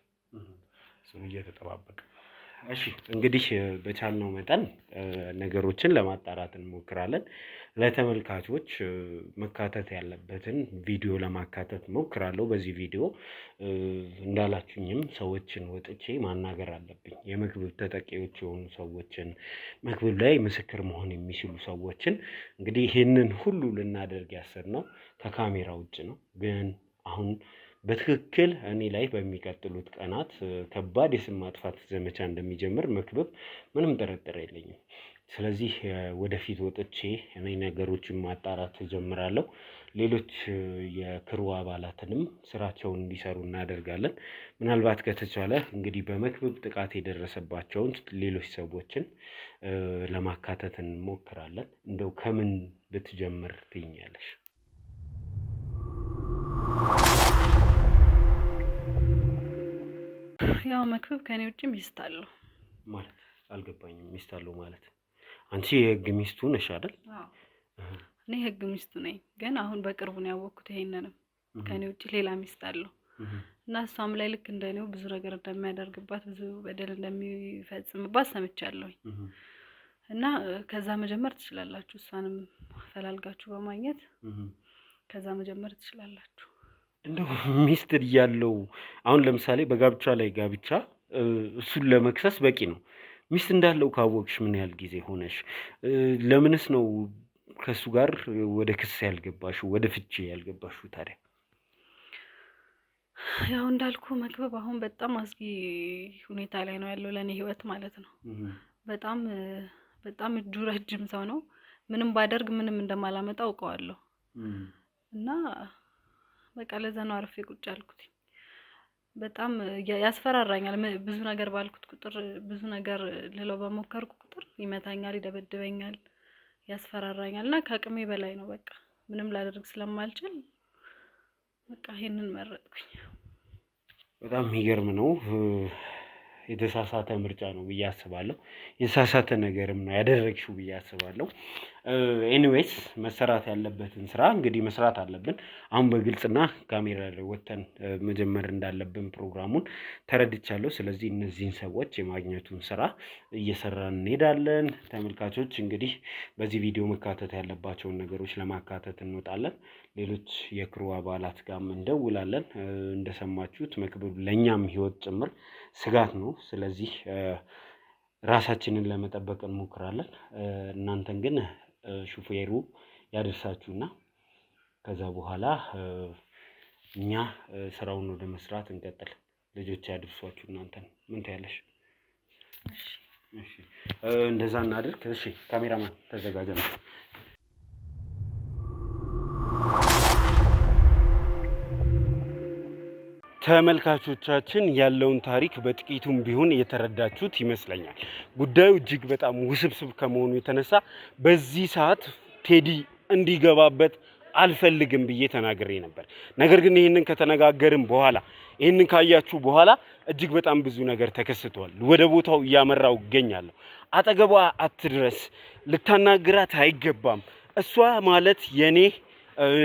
እሱን እየተጠባበቀ እሺ እንግዲህ በቻልነው መጠን ነገሮችን ለማጣራት እንሞክራለን። ለተመልካቾች መካተት ያለበትን ቪዲዮ ለማካተት ሞክራለሁ። በዚህ ቪዲዮ እንዳላችሁኝም ሰዎችን ወጥቼ ማናገር አለብኝ። የመክብብ ተጠቂዎች የሆኑ ሰዎችን፣ መክብብ ላይ ምስክር መሆን የሚችሉ ሰዎችን እንግዲህ ይህንን ሁሉ ልናደርግ ያሰብነው ከካሜራ ውጭ ነው። ግን አሁን በትክክል እኔ ላይ በሚቀጥሉት ቀናት ከባድ የስም ማጥፋት ዘመቻ እንደሚጀምር መክብብ ምንም ጥርጥር የለኝም። ስለዚህ ወደፊት ወጥቼ እኔ ነገሮችን ማጣራት ጀምራለሁ። ሌሎች የክሩ አባላትንም ስራቸውን እንዲሰሩ እናደርጋለን። ምናልባት ከተቻለ እንግዲህ በመክብብ ጥቃት የደረሰባቸውን ሌሎች ሰዎችን ለማካተት እንሞክራለን። እንደው ከምን ብትጀምር ትይኛለሽ? ያው መክብብ ከኔ ውጪ ሚስት አለው ማለት አልገባኝም። ሚስት አለው ማለት አንቺ የህግ ሚስቱ ነሽ አይደል? አዎ እኔ የህግ ሚስቱ ነኝ። ግን አሁን በቅርቡ ነው ያወቅኩት ይሄንንም ከኔ ውጪ ሌላ ሚስት አለው እና እሷም ላይ ልክ እንደኔው ብዙ ነገር እንደሚያደርግባት፣ ብዙ በደል እንደሚፈጽምባት ሰምቻለሁ። እና ከዛ መጀመር ትችላላችሁ። እሷንም ፈላልጋችሁ በማግኘት ከዛ መጀመር ትችላላችሁ። እንደው ሚስት ያለው አሁን ለምሳሌ በጋብቻ ላይ ጋብቻ እሱን ለመክሰስ በቂ ነው። ሚስት እንዳለው ካወቅሽ ምን ያህል ጊዜ ሆነሽ? ለምንስ ነው ከሱ ጋር ወደ ክስ ያልገባሽው፣ ወደ ፍቺ ያልገባሽው ታዲያ? ያው እንዳልኩ መክብብ አሁን በጣም አስጊ ሁኔታ ላይ ነው ያለው፣ ለኔ ህይወት ማለት ነው። በጣም እጁ ረጅም ሰው ነው። ምንም ባደርግ ምንም እንደማላመጣ አውቀዋለሁ። እና በቃ ለዛ ነው አርፌ ቁጭ ያልኩት። በጣም ያስፈራራኛል። ብዙ ነገር ባልኩት ቁጥር፣ ብዙ ነገር ልለው በሞከርኩ ቁጥር ይመታኛል፣ ይደበድበኛል፣ ያስፈራራኛል እና ከአቅሜ በላይ ነው። በቃ ምንም ላደርግ ስለማልችል በቃ ይሄንን መረጥኩኝ። በጣም የሚገርም ነው። የተሳሳተ ምርጫ ነው ብዬ አስባለሁ። የተሳሳተ ነገርም ነው ያደረግሽው ብዬ አስባለሁ። ኤኒዌይስ መሰራት ያለበትን ስራ እንግዲህ መስራት አለብን። አሁን በግልጽና ካሜራ ላይ ወተን መጀመር እንዳለብን ፕሮግራሙን ተረድቻለሁ። ስለዚህ እነዚህን ሰዎች የማግኘቱን ስራ እየሰራን እንሄዳለን። ተመልካቾች እንግዲህ በዚህ ቪዲዮ መካተት ያለባቸውን ነገሮች ለማካተት እንወጣለን። ሌሎች የክሩ አባላት ጋርም እንደውላለን። እንደሰማችሁት መክብብ ለኛም ህይወት ጭምር ስጋት ነው። ስለዚህ ራሳችንን ለመጠበቅ እንሞክራለን። እናንተን ግን ሹፌሩ ያደርሳችሁና ከዛ በኋላ እኛ ስራውን ወደ መስራት እንቀጥል። ልጆች ያደርሷችሁ እናንተን። ምን ታያለሽ? እሺ እንደዛ እናድርግ። እሺ ካሜራማን ተዘጋጀ። ተመልካቾቻችን ያለውን ታሪክ በጥቂቱም ቢሆን የተረዳችሁት ይመስለኛል። ጉዳዩ እጅግ በጣም ውስብስብ ከመሆኑ የተነሳ በዚህ ሰዓት ቴዲ እንዲገባበት አልፈልግም ብዬ ተናግሬ ነበር። ነገር ግን ይህንን ከተነጋገርን በኋላ፣ ይህንን ካያችሁ በኋላ እጅግ በጣም ብዙ ነገር ተከስቷል። ወደ ቦታው እያመራው እገኛለሁ። አጠገቧ አትድረስ፣ ልታናግራት አይገባም። እሷ ማለት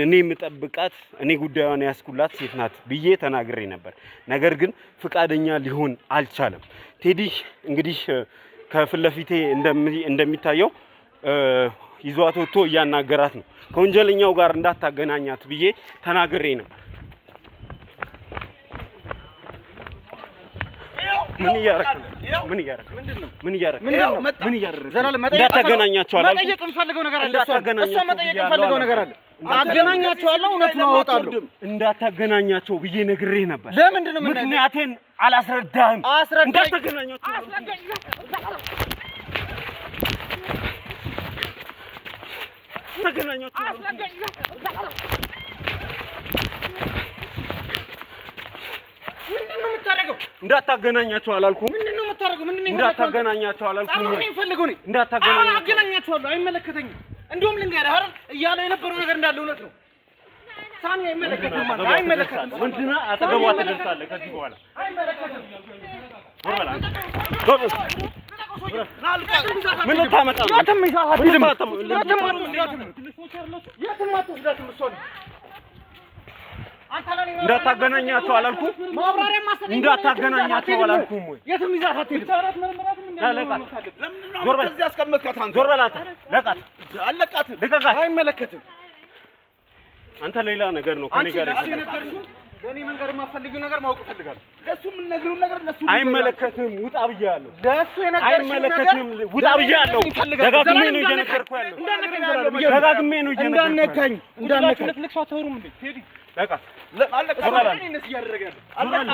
እኔ የምጠብቃት እኔ ጉዳዩን ያስኩላት ሴት ናት ብዬ ተናግሬ ነበር። ነገር ግን ፍቃደኛ ሊሆን አልቻለም። ቴዲ እንግዲህ ከፊት ለፊቴ እንደሚታየው ይዟት ወጥቶ እያናገራት ነው። ከወንጀለኛው ጋር እንዳታገናኛት ብዬ ተናግሬ ነበር። ምን እያደረክ ነው? እንዳታገናኛቸው አላልኩም? መጠየቅ የምፈልገው ነገር አለ። እሷ መጠየቅ የምፈልገው ነገር አለ። አገናኛቸዋለሁ፣ እውነቱን አወጣለሁ። እንዳታገናኛቸው ብዬ ነግሬህ ነበር። ለምንድን ነው ምክንያቴን አላስረዳህም። እንዳትገናኛችሁ እንዳታገናኛችሁ አላልኩም? ምንድን ነው የምታደርገው? ምንድን ነው እንዳታገናኛችሁ አላልኩም? ምን ይፈልገው ነው? እንዳታገናኛችሁ አገናኛችኋለሁ። አይመለከተኝም። እንደውም ልንገርህ አይደል እያለ የነበረው ነገር እንዳለ እውነት ነው። ሳሚ አይመለከትም ማለት አይመለከትም። ወንድና አጠገቧ ትደርሳለህ ከዚህ በኋላ አይመለከትም። ምን ልታመጣ ነው? የትም እንዳታገናኛችሁ አላልኩም? እንዳታገናኛችሁ አላልኩም ወይ? የትም ይዛት አትሄድም። ዞር በል እዚህ አስቀመጥካት አንተ። ዞር በል አንተ። ለቃት አለቃት። ልቀቃት። አይመለከትም። አንተ ሌላ ነገር ነው ከኔ ጋር የነገርኩህ። ለኔ መንገር የማትፈልጊው ነገር ማወቅ እፈልጋለሁ። ለሱ ምን ነግሩን ነገር ለሱ አይመለከትም። ውጣ ብያለሁ። ለሱ የነገርኩህ አይመለከትም። ውጣ ብያለሁ። ደጋግሜ ነው እየነገርኩህ ያለው። ደጋግሜ ነው እየነገርኩህ ያለው። እንዳነካኝ ልክልክሽ አትወሩም እንዴ? ቴዲ ለቃት አለቃት። እነሱ እያደረገ ያለው አለቃት።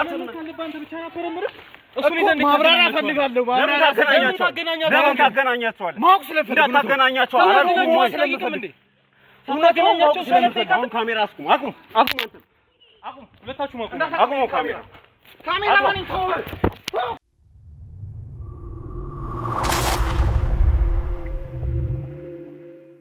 አንተ ብቻ ያፈረምር እሱ ሊዘንድ ማብራሪያ እፈልጋለሁ። ለምን ታገናኛቸዋለህ? ማወቅ ስለፈለኩ እንዳታገናኛቸው አላልኩም ወይ? ሁለታችሁ ስለምትጠይቃችሁ ካሜራ አስቁም። አቁም አንተ አቁም። ሁለታችሁም አቁም ካሜራ ማን ይተው